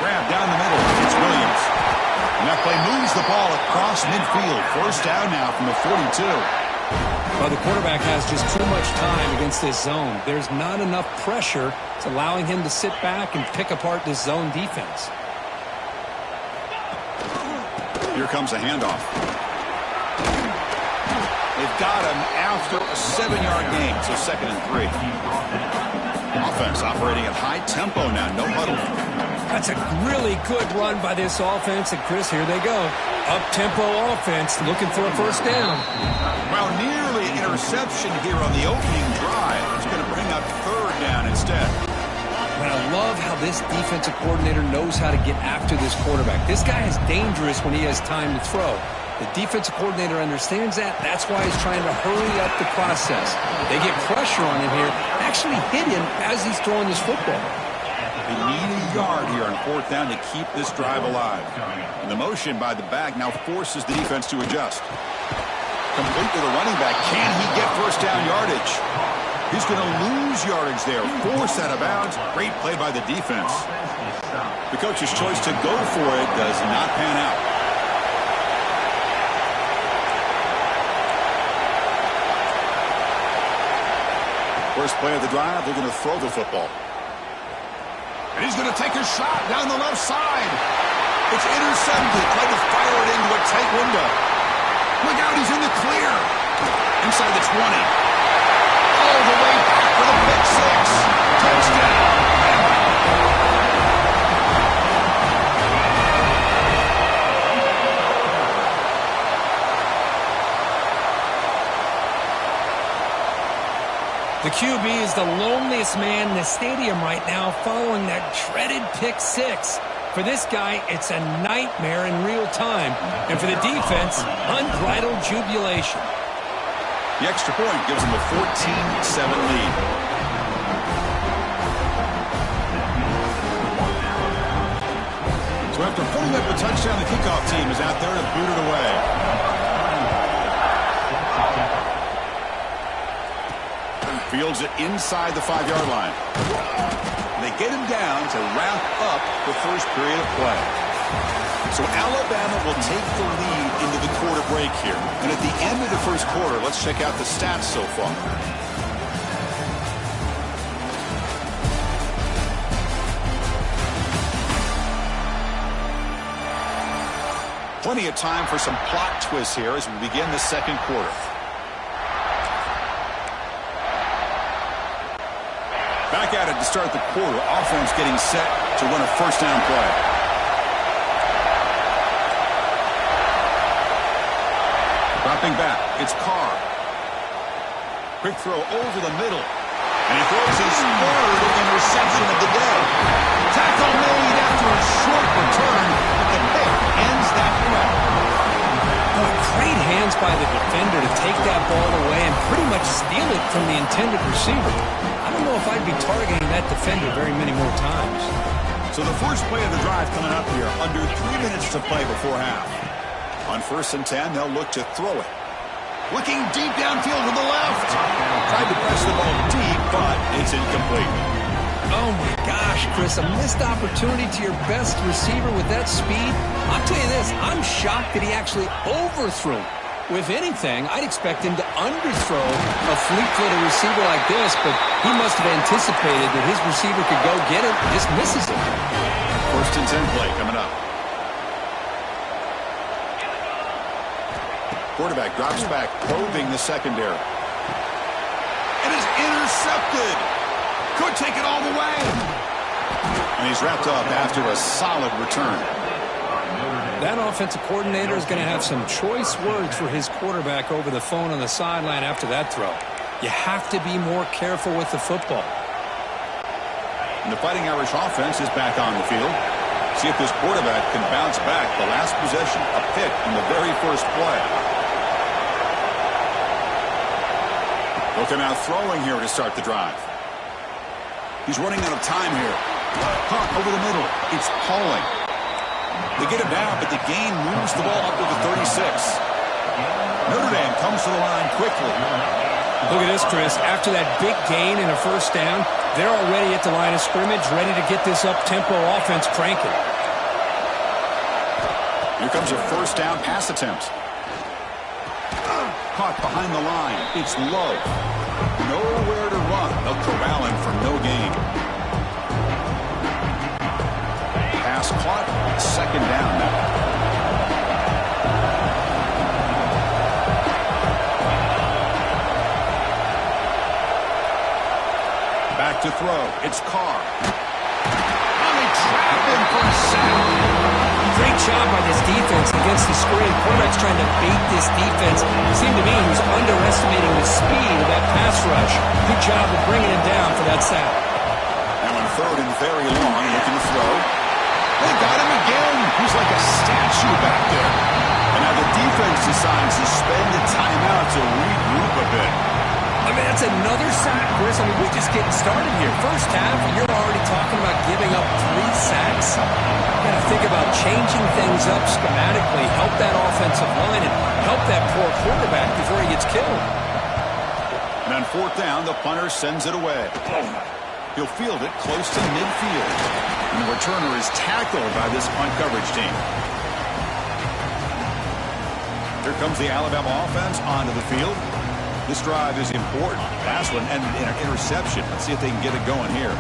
Grab down the middle. It's Williams. And that play moves the ball across midfield. First down now from the 42. Well, the quarterback has just too much time against this zone. There's not enough pressure. It's allowing him to sit back and pick apart this zone defense. Here comes a handoff. They've got him after a 7-yard gain, so 2nd and 3. Offense operating at high tempo now, no huddle. That's a really good run by this offense. And, Chris, here they go. Up-tempo offense looking for a first down. Well, nearly an interception here on the opening drive. It's going to bring up 3rd down instead. But I love how this defensive coordinator knows how to get after this quarterback. This guy is dangerous when he has time to throw. The defensive coordinator understands that. That's why he's trying to hurry up the process. They get pressure on him here, actually hit him as he's throwing this football. They need a yard here on 4th down to keep this drive alive. And the motion by the back now forces the defense to adjust. Complete to the running back. Can he get first down yardage? He's going to lose yardage there. Forced out of bounds. Great play by the defense. The coach's choice to go for it does not pan out. First play of the drive, they're going to throw the football. And he's going to take a shot down the left side. It's intercepted. Tried to fire it into a tight window. Look out, he's in the clear. Inside the 20. All the way back for the pick 6. Touchdown. The QB is the loneliest man in the stadium right now following that dreaded pick 6. For this guy, it's a nightmare in real time. And for the defense, unbridled jubilation. The extra point gives them a 14-7 lead. So after pulling up a touchdown, the kickoff team is out there to boot it away. Fields it inside the 5-yard line. They get him down to wrap up the first period of play. So Alabama will take the lead into the quarter break here. And at the end of the first quarter, let's check out the stats so far. Plenty of time for some plot twists here as we begin the second quarter. Back at it to start the quarter. Offense getting set to run a first down play. Dropping back, it's Carr. Quick throw over the middle. And he throws his 3rd interception of the day. Tackle made after a short return, but the pick ends that play. Oh, great hands by the defender to take that ball away and pretty much steal it from the intended receiver. I don't know if I'd be targeting that defender very many more times. So the first play of the drive coming up here, under 3 minutes to play before half. On 1st and 10, they'll look to throw it. Looking deep downfield to the left. Tried to press the ball deep, but it's incomplete. Oh, my gosh, Chris, a missed opportunity to your best receiver with that speed. I'll tell you this, I'm shocked that he actually overthrew. If anything, I'd expect him to underthrow a fleet-footed receiver like this, but he must have anticipated that his receiver could go get it and just misses it. 1st and 10 play coming up. Quarterback drops back, probing the secondary. It is intercepted. Could take it all the way. And he's wrapped up after a solid return. That offensive coordinator is going to have some choice words for his quarterback over the phone on the sideline after that throw. You have to be more careful with the football. And the Fighting Irish offense is back on the field. See if this quarterback can bounce back. The last possession, a pick in the very first play. They'll come out throwing here to start the drive. He's running out of time here. Hunt over the middle. It's Pauling. They get him down, but the gain moves the ball up to the 36. Notre Dame comes to the line quickly. Look at this, Chris. After that big gain and a first down, they're already at the line of scrimmage, ready to get this up-tempo offense cranking. Here comes a first down pass attempt. Caught behind the line. It's low. Nowhere to run. They'll corral him for no gain. Pass caught. 2nd down now. Back to throw. It's Carr. And they trap him for a sack. Great job by this defense against the screen. Quarterback's trying to bait this defense. It seemed to me he was underestimating the speed of that pass rush. Good job of bringing him down for that sack. Now on 3rd and very long, looking to throw. They got him again. He's like a statue back there. And now the defense decides to spend a timeout to regroup a bit. I mean, that's another sack, Chris. I mean, we're just getting started here. First half, and you're already talking about giving up 3 sacks. You got to think about changing things up schematically, help that offensive line, and help that poor quarterback before he gets killed. And on 4th down, the punter sends it away. He'll field it close to midfield. And the returner is tackled by this punt coverage team. Here comes the Alabama offense onto the field. This drive is important. Last one and an interception. Let's see if they can get it going here.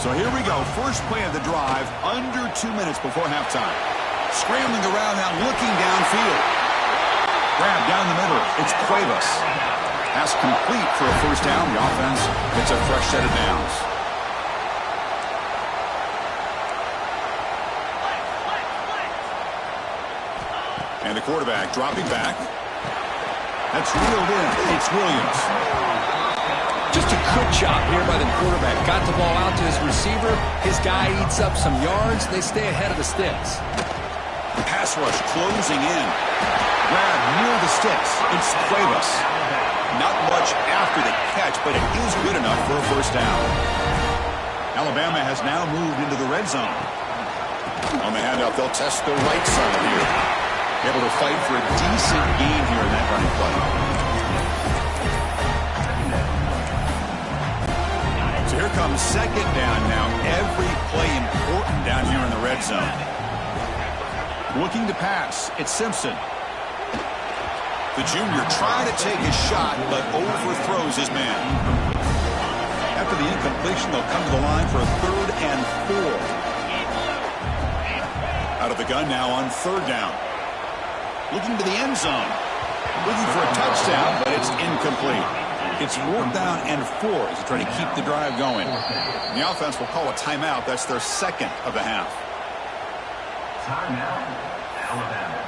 So here we go. First play of the drive, under 2 minutes before halftime. Scrambling around now, looking downfield. Grab down the middle. It's Cuevas. Pass complete for a first down. The offense gets a fresh set of downs. And the quarterback dropping back. That's reeled in. It's Williams. Just a good job here by the quarterback. Got the ball out to his receiver. His guy eats up some yards. They stay ahead of the sticks. Pass rush closing in. Grab near the sticks. It's Cuevas. Not much after the catch, but it is good enough for a first down. Alabama has now moved into the red zone. On the handoff, they'll test the right side here. Able to fight for a decent gain here in that running play. So here comes 2nd down now. Every play important down here in the red zone. Looking to pass. It's Simpson. The junior trying to take a shot, but overthrows his man. After the incompletion, they'll come to the line for a 3rd and 4. Out of the gun now on 3rd down. Looking to the end zone. Looking for a touchdown, but it's incomplete. It's 4th down and 4 as they try to keep the drive going. And the offense will call a timeout. That's their 2nd of the half. Timeout, Alabama.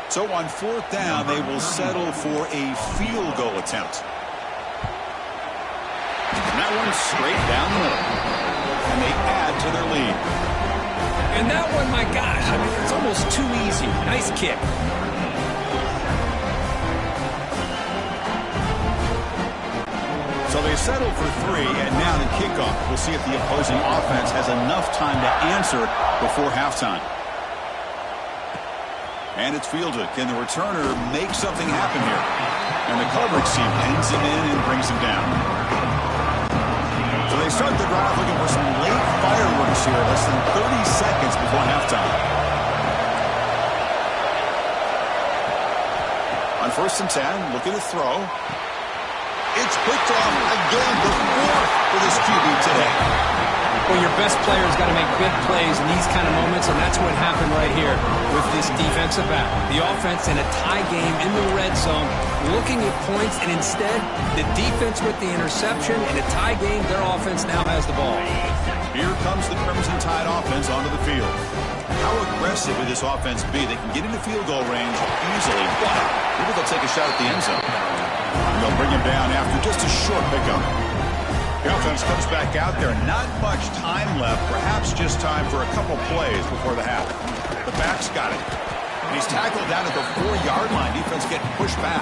So on 4th down, they will settle for a field goal attempt. And that one straight down the middle. And they add to their lead. And that one, my gosh, I mean, it's almost too easy. Nice kick. So they settled for 3, and now the kickoff. We'll see if the opposing offense has enough time to answer before halftime. And it's fielded. Can the returner make something happen here? And the coverage team ends him in and brings him down. So they start the drive looking for some late fireworks here, less than 30 seconds before halftime. On 1st and 10, looking to throw. It's picked off again, the 4th for this QB today. Well, your best player's got to make big plays in these kind of moments, and that's what happened right here with this defensive back. The offense in a tie game in the red zone, looking at points, and instead, the defense with the interception. In a tie game, their offense now has the ball. Here comes the Crimson Tide offense onto the field. How aggressive will this offense be? They can get into field goal range easily, but maybe they'll take a shot at the end zone. And they'll bring him down after just a short pickup. The offense comes back out there. Not much time left. Perhaps just time for a couple plays before the half. The back's got it. And he's tackled down at the 4-yard line. Defense getting pushed back.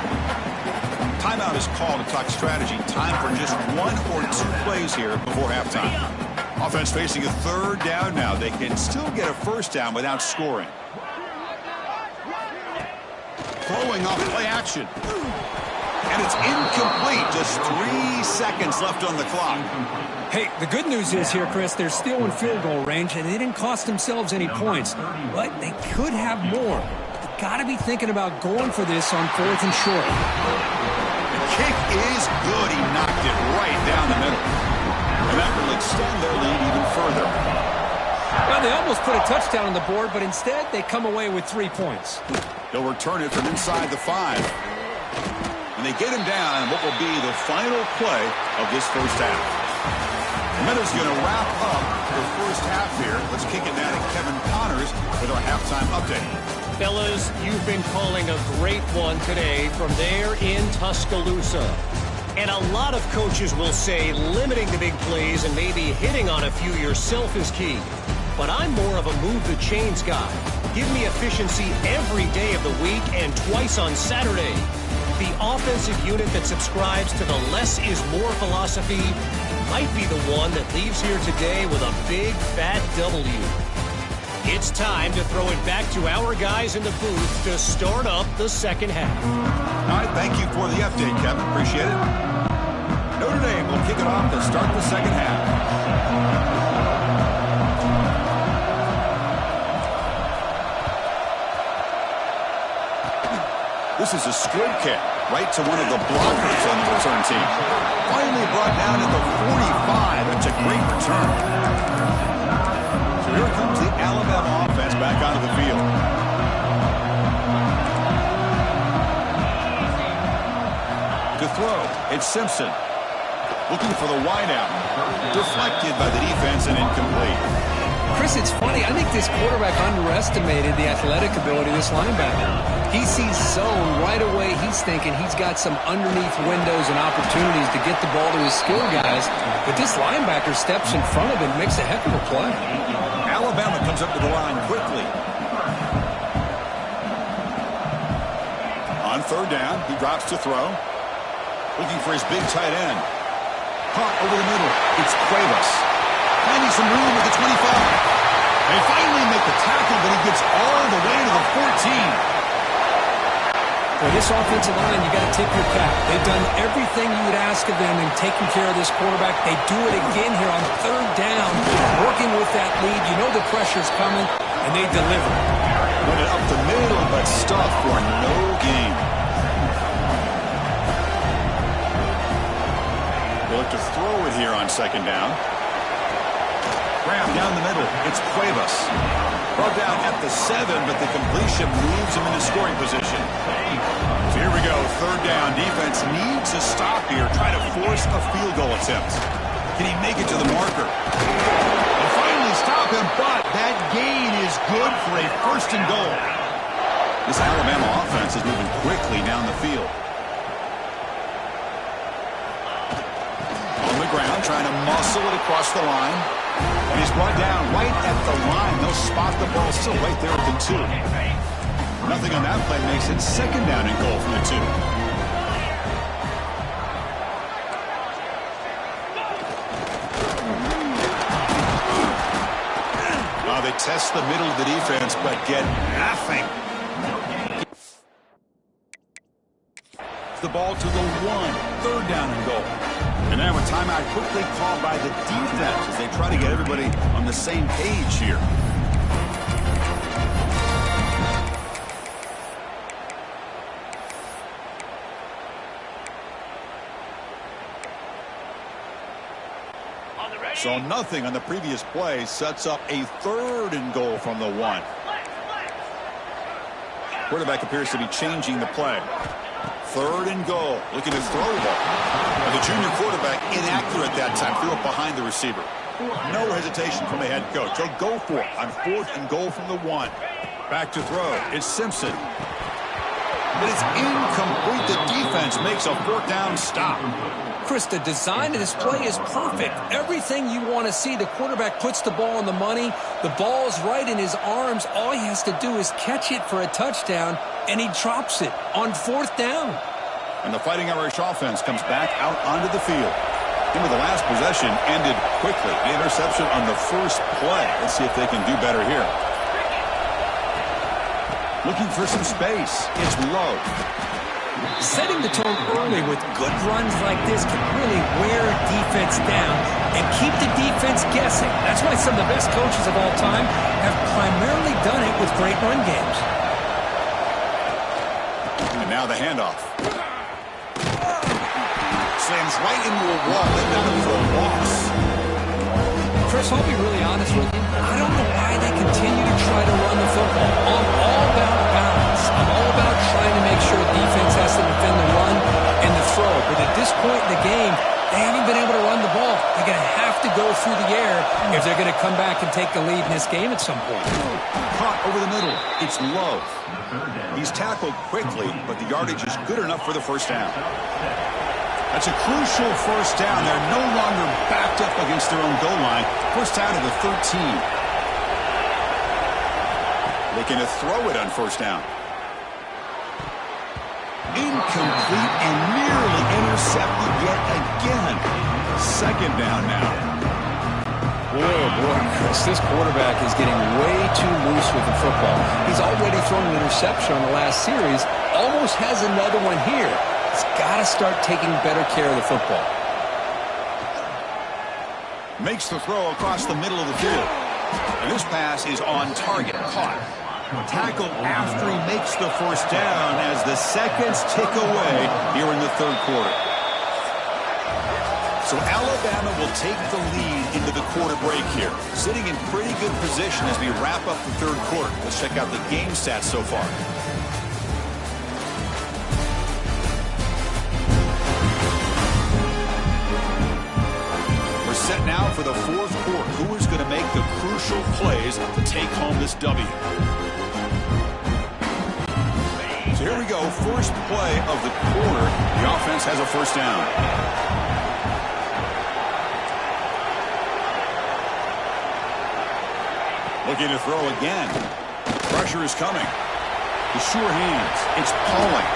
Timeout is called to talk strategy. Time for just 1 or 2 plays here before halftime. Offense facing a 3rd down now. They can still get a 1st down without scoring. Throwing off play action. And it's incomplete. Just 3 seconds left on the clock. Hey, the good news is here, Chris, they're still in field goal range, and they didn't cost themselves any points. But they could have more. They've got to be thinking about going for this on 4th and short. The kick is good. He knocked it right down the middle. And that will extend their lead even further. Well, they almost put a touchdown on the board, but instead they come away with 3 points. They'll return it from inside the 5. And they get him down in what will be the final play of this 1st half. The Meadows going to wrap up the 1st half here. Let's kick it down to Kevin Connors with our halftime update. Fellas, you've been calling a great one today from there in Tuscaloosa. And a lot of coaches will say limiting the big plays and maybe hitting on a few yourself is key. But I'm more of a move the chains guy. Give me efficiency every day of the week and twice on Saturday. The offensive unit that subscribes to the less is more philosophy might be the one that leaves here today with a big fat W. It's time to throw it back to our guys in the booth to start up the 2nd half. All right, thank you for the update, Kevin. Appreciate it. Notre Dame will kick it off to start the 2nd half. This is a squib kick right to one of the blockers on the return team. Finally brought down at the 45. That's a great return. So here comes the Alabama offense back onto the field. To throw, it's Simpson. Looking for the wideout. Deflected by the defense and incomplete. Chris, it's funny. I think this quarterback underestimated the athletic ability of this linebacker. He sees zone right away. He's thinking he's got some underneath windows and opportunities to get the ball to his skill guys. But this linebacker steps in front of him, makes a heck of a play. Alabama comes up to the line quickly. On 3rd down, he drops to throw. Looking for his big tight end. Caught over the middle. It's Cuevas. Finding some room at the 25. They finally make the tackle, but he gets all the way to the 14. For this offensive line, you got to tip your cap. They've done everything you would ask of them in taking care of this quarterback. They do it again here on 3rd down, working with that lead. You know the pressure's coming, and they deliver. Run it up the middle, but stuff for no gain. They look to throw it here on 2nd down. Grab down the middle. It's Cuevas. Brought down at the 7, but the completion moves him into scoring position. So here we go, 3rd down. Defense needs a stop here. Try to force a field goal attempt. Can he make it to the marker? They'll finally stop him, but that gain is good for a 1st and goal. This Alabama offense is moving quickly down the field. On the ground, trying to muscle it across the line. And he's brought down right at the line. They'll spot the ball still right there at the 2. Nothing on that play makes it 2nd down and goal from the 2. press the middle of the defense, but get nothing. The ball to the 1, 3rd down and goal. And now a timeout quickly called by the defense as they try to get everybody on the same page here. So nothing on the previous play sets up a 3rd and goal from the 1. Quarterback appears to be changing the play. 3rd and goal. Looking to throw the ball. And the junior quarterback inaccurate that time. Threw it behind the receiver. No hesitation from the head coach. He'll go for it on 4th and goal from the 1. Back to throw. It's Simpson. But it's incomplete. The defense makes a 4th down stop. Chris, the design of this play is perfect. Everything you want to see. The quarterback puts the ball on the money. The ball's right in his arms. All he has to do is catch it for a touchdown, and he drops it on 4th down. And the Fighting Irish offense comes back out onto the field. The last possession ended quickly. An interception on the first play. Let's see if they can do better here. Looking for some space. It's low. Setting the tone early with good runs like this can really wear a defense down and keep the defense guessing. That's why some of the best coaches of all time have primarily done it with great run games. And now the handoff. Slams right into a wall. They've got him for a loss. Chris, I'll be really honest with you. I don't know why they continue to try to run the football. I'm all about balance. I'm all about trying to make sure defense has to defend the run and the throw. But at this point in the game, they haven't been able to run the ball. They're going to have to go through the air if they're going to come back and take the lead in this game at some point. Caught over the middle. It's low. He's tackled quickly, but the yardage is good enough for the 1st down. That's a crucial 1st down. They're no longer backed up against their own goal line. 1st down to the 13. Looking to throw it on 1st down. Incomplete and nearly intercepted yet again. 2nd down now. Boy, Chris, this quarterback is getting way too loose with the football. He's already thrown an interception on the last series. Almost has another one here. He's got to start taking better care of the football. Makes the throw across the middle of the field. And this pass is on target. Caught. Tackle after he makes the 1st down as the seconds tick away here in the 3rd quarter. So Alabama will take the lead into the quarter break here. Sitting in pretty good position as we wrap up the 3rd quarter. Let's check out the game stats so far. Set now for the 4th quarter. Who is going to make the crucial plays to take home this W? So here we go. First play of the quarter. The offense has a 1st down. Looking to throw again. Pressure is coming. The sure hands. It's Pauling.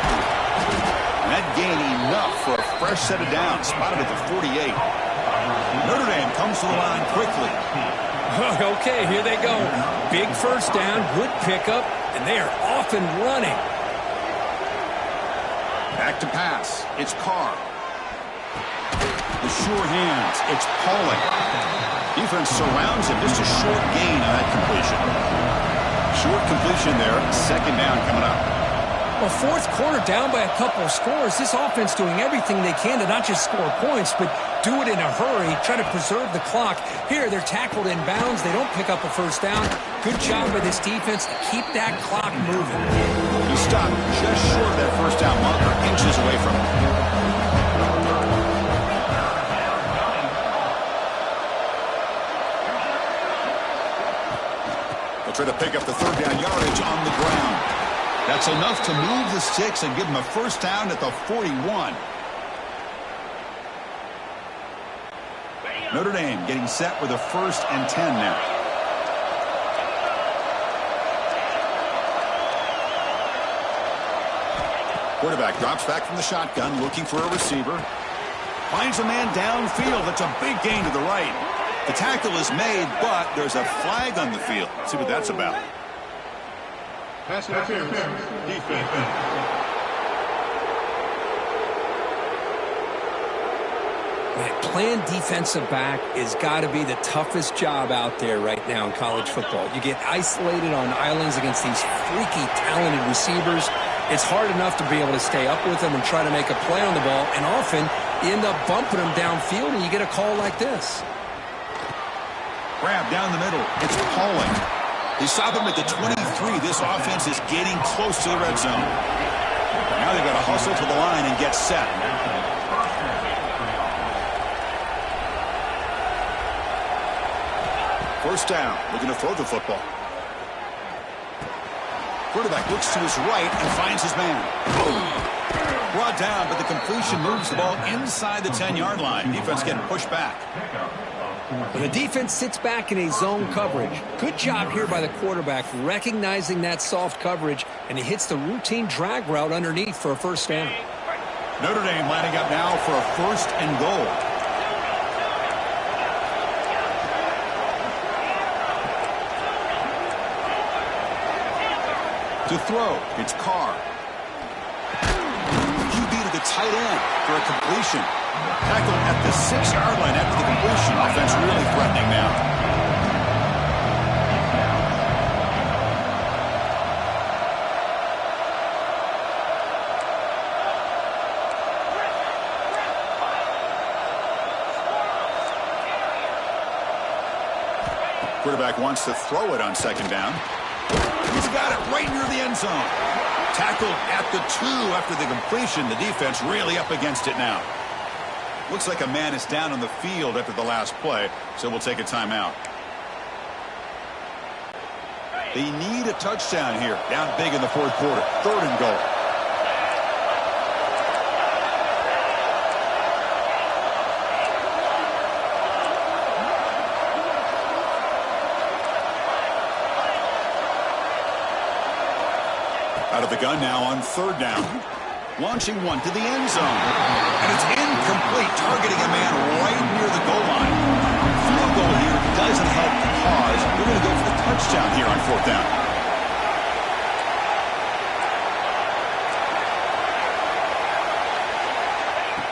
And that gained enough for a fresh set of downs. Spotted at the 48. Notre Dame comes to the line quickly. Okay, here they go. Big 1st down, good pickup, and they are off and running. Back to pass. It's Carr. The sure hands. It's Pauling. Defense surrounds him. Just a short gain on that completion. Short completion there. 2nd down coming up. Well, 4th quarter down by a couple of scores. This offense doing everything they can to not just score points, but do it in a hurry, try to preserve the clock. Here, they're tackled in bounds. They don't pick up a 1st down. Good job by this defense to keep that clock moving. He stopped just short of that 1st down marker, inches away from it. They'll try to pick up the 3rd down yardage on the ground. That's enough to move the sticks and give them a 1st down at the 41. Notre Dame getting set with a 1st and 10 now. Quarterback drops back from the shotgun, looking for a receiver. Finds a man downfield. That's a big gain to the right. The tackle is made, but there's a flag on the field. Let's see what that's about. Pass interference. Defense. Playing defensive back has got to be the toughest job out there right now in college football. You get isolated on islands against these freaky, talented receivers. It's hard enough to be able to stay up with them and try to make a play on the ball, and often you end up bumping them downfield and you get a call like this. Grab down the middle. It's Pauling. They stop him at the 23. This offense is getting close to the red zone. Now they've got to hustle to the line and get set. First down, looking to throw the football. Quarterback looks to his right and finds his man. Brought down, but the completion moves the ball inside the 10-yard line. Defense getting pushed back. When the defense sits back in a zone coverage, good job here by the quarterback recognizing that soft coverage, and he hits the routine drag route underneath for a first down. Notre Dame lining up now for a first and goal. To throw, it's Carr. QB to the tight end for a completion. Tackled at the 6-yard line after the completion. Offense really threatening now. Quarterback wants to throw it on second down. He's got it right near the end zone. Tackled at the 2 after the completion. The defense really up against it now. Looks like a man is down on the field after the last play, so we'll take a timeout. They need a touchdown here. Down big in the fourth quarter. Third and goal. Out of the gun now on third down. Launching one to the end zone. And it's incomplete, targeting a man right near the goal line. Field goal here doesn't help the cause. They're going to go for the touchdown here on fourth down.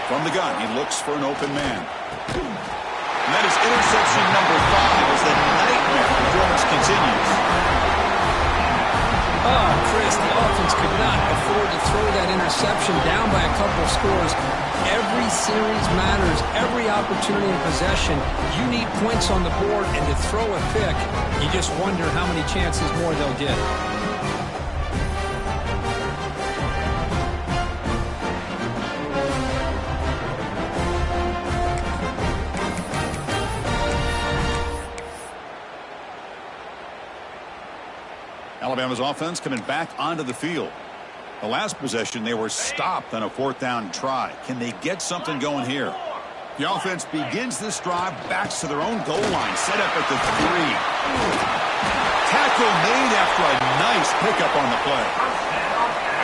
From the gun, he looks for an open man. And that is interception number 5 as the nightmare performance continues. Oh, Chris, the offense could not afford to throw that interception down by a couple of scores. Every series matters. Every opportunity in possession. You need points on the board, and to throw a pick, you just wonder how many chances more they'll get. Alabama's offense coming back onto the field. The last possession, they were stopped on a fourth down try. Can they get something going here? The offense begins this drive, backs to their own goal line, set up at the 3. Tackle made after a nice pickup on the play.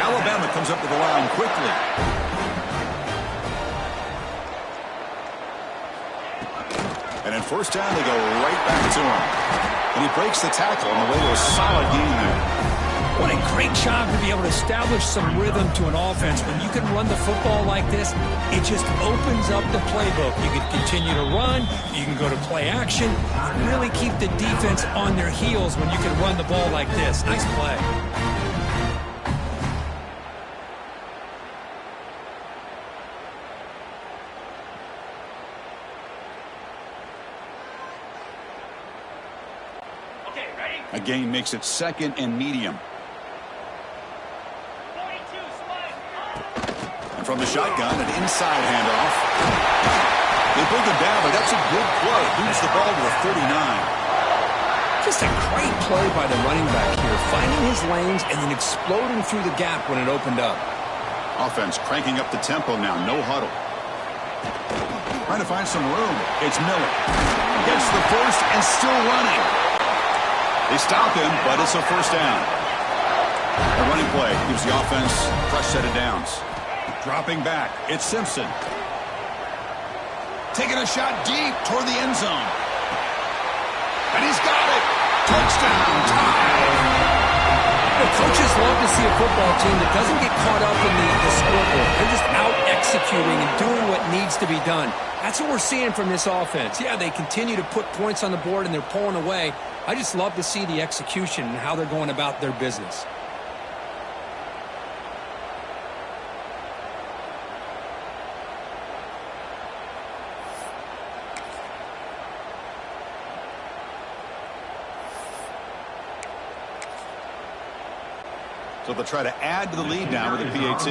Alabama comes up to the line quickly. And in first down, they go right back to him. And he breaks the tackle on the way to a solid game there. What a great job to be able to establish some rhythm to an offense. When you can run the football like this, it just opens up the playbook. You can continue to run. You can go to play action. You really keep the defense on their heels when you can run the ball like this. Nice play. A gain makes it second and medium. And from the shotgun, an inside handoff. They bring him down, but that's a good play. Moves the ball to the 39. Just a great play by the running back here, finding his lanes and then exploding through the gap when it opened up. Offense cranking up the tempo now, no huddle. Trying to find some room. It's Miller. Gets the first and still running. They stop him, but it's a first down. A running play gives the offense a fresh set of downs. Dropping back, it's Simpson. Taking a shot deep toward the end zone. And he's got it. Touchdown, tie. Coaches love to see a football team that doesn't get caught up in the scoreboard. They're just out executing and doing what needs to be done. That's what we're seeing from this offense. Yeah, they continue to put points on the board and they're pulling away. I just love to see the execution and how they're going about their business. So they'll try to add to the lead now with a PAT.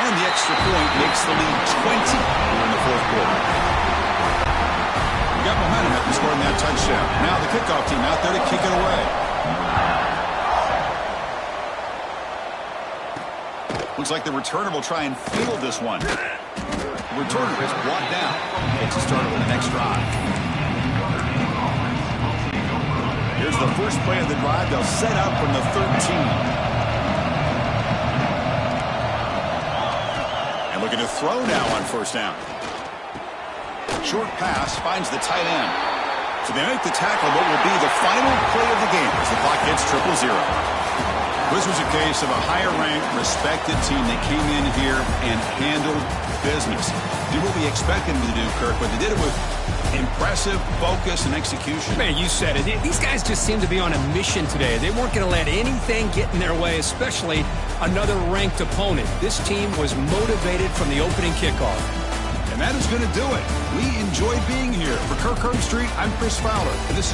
And the extra point makes the lead 20 here in the fourth quarter. We got momentum after scoring that touchdown. Now the kickoff team out there to kick it away. Looks like the returner will try and field this one. The returner is brought down. Gets a start on the next drive. Here's the first play of the drive. They'll set up from the 13. And looking to throw now on first down. Short pass finds the tight end. So they make the tackle, what will be the final play of the game as the clock hits 0-0. This was a case of a higher-ranked, respected team. They came in here and handled business. Did what we expected them to do, Kirk, but they did it with impressive focus and execution. Man, you said it. These guys just seem to be on a mission today. They weren't going to let anything get in their way, especially another ranked opponent. This team was motivated from the opening kickoff. And that is going to do it. We enjoyed being here. For Kirk Herbstreit, I'm Chris Fowler. And this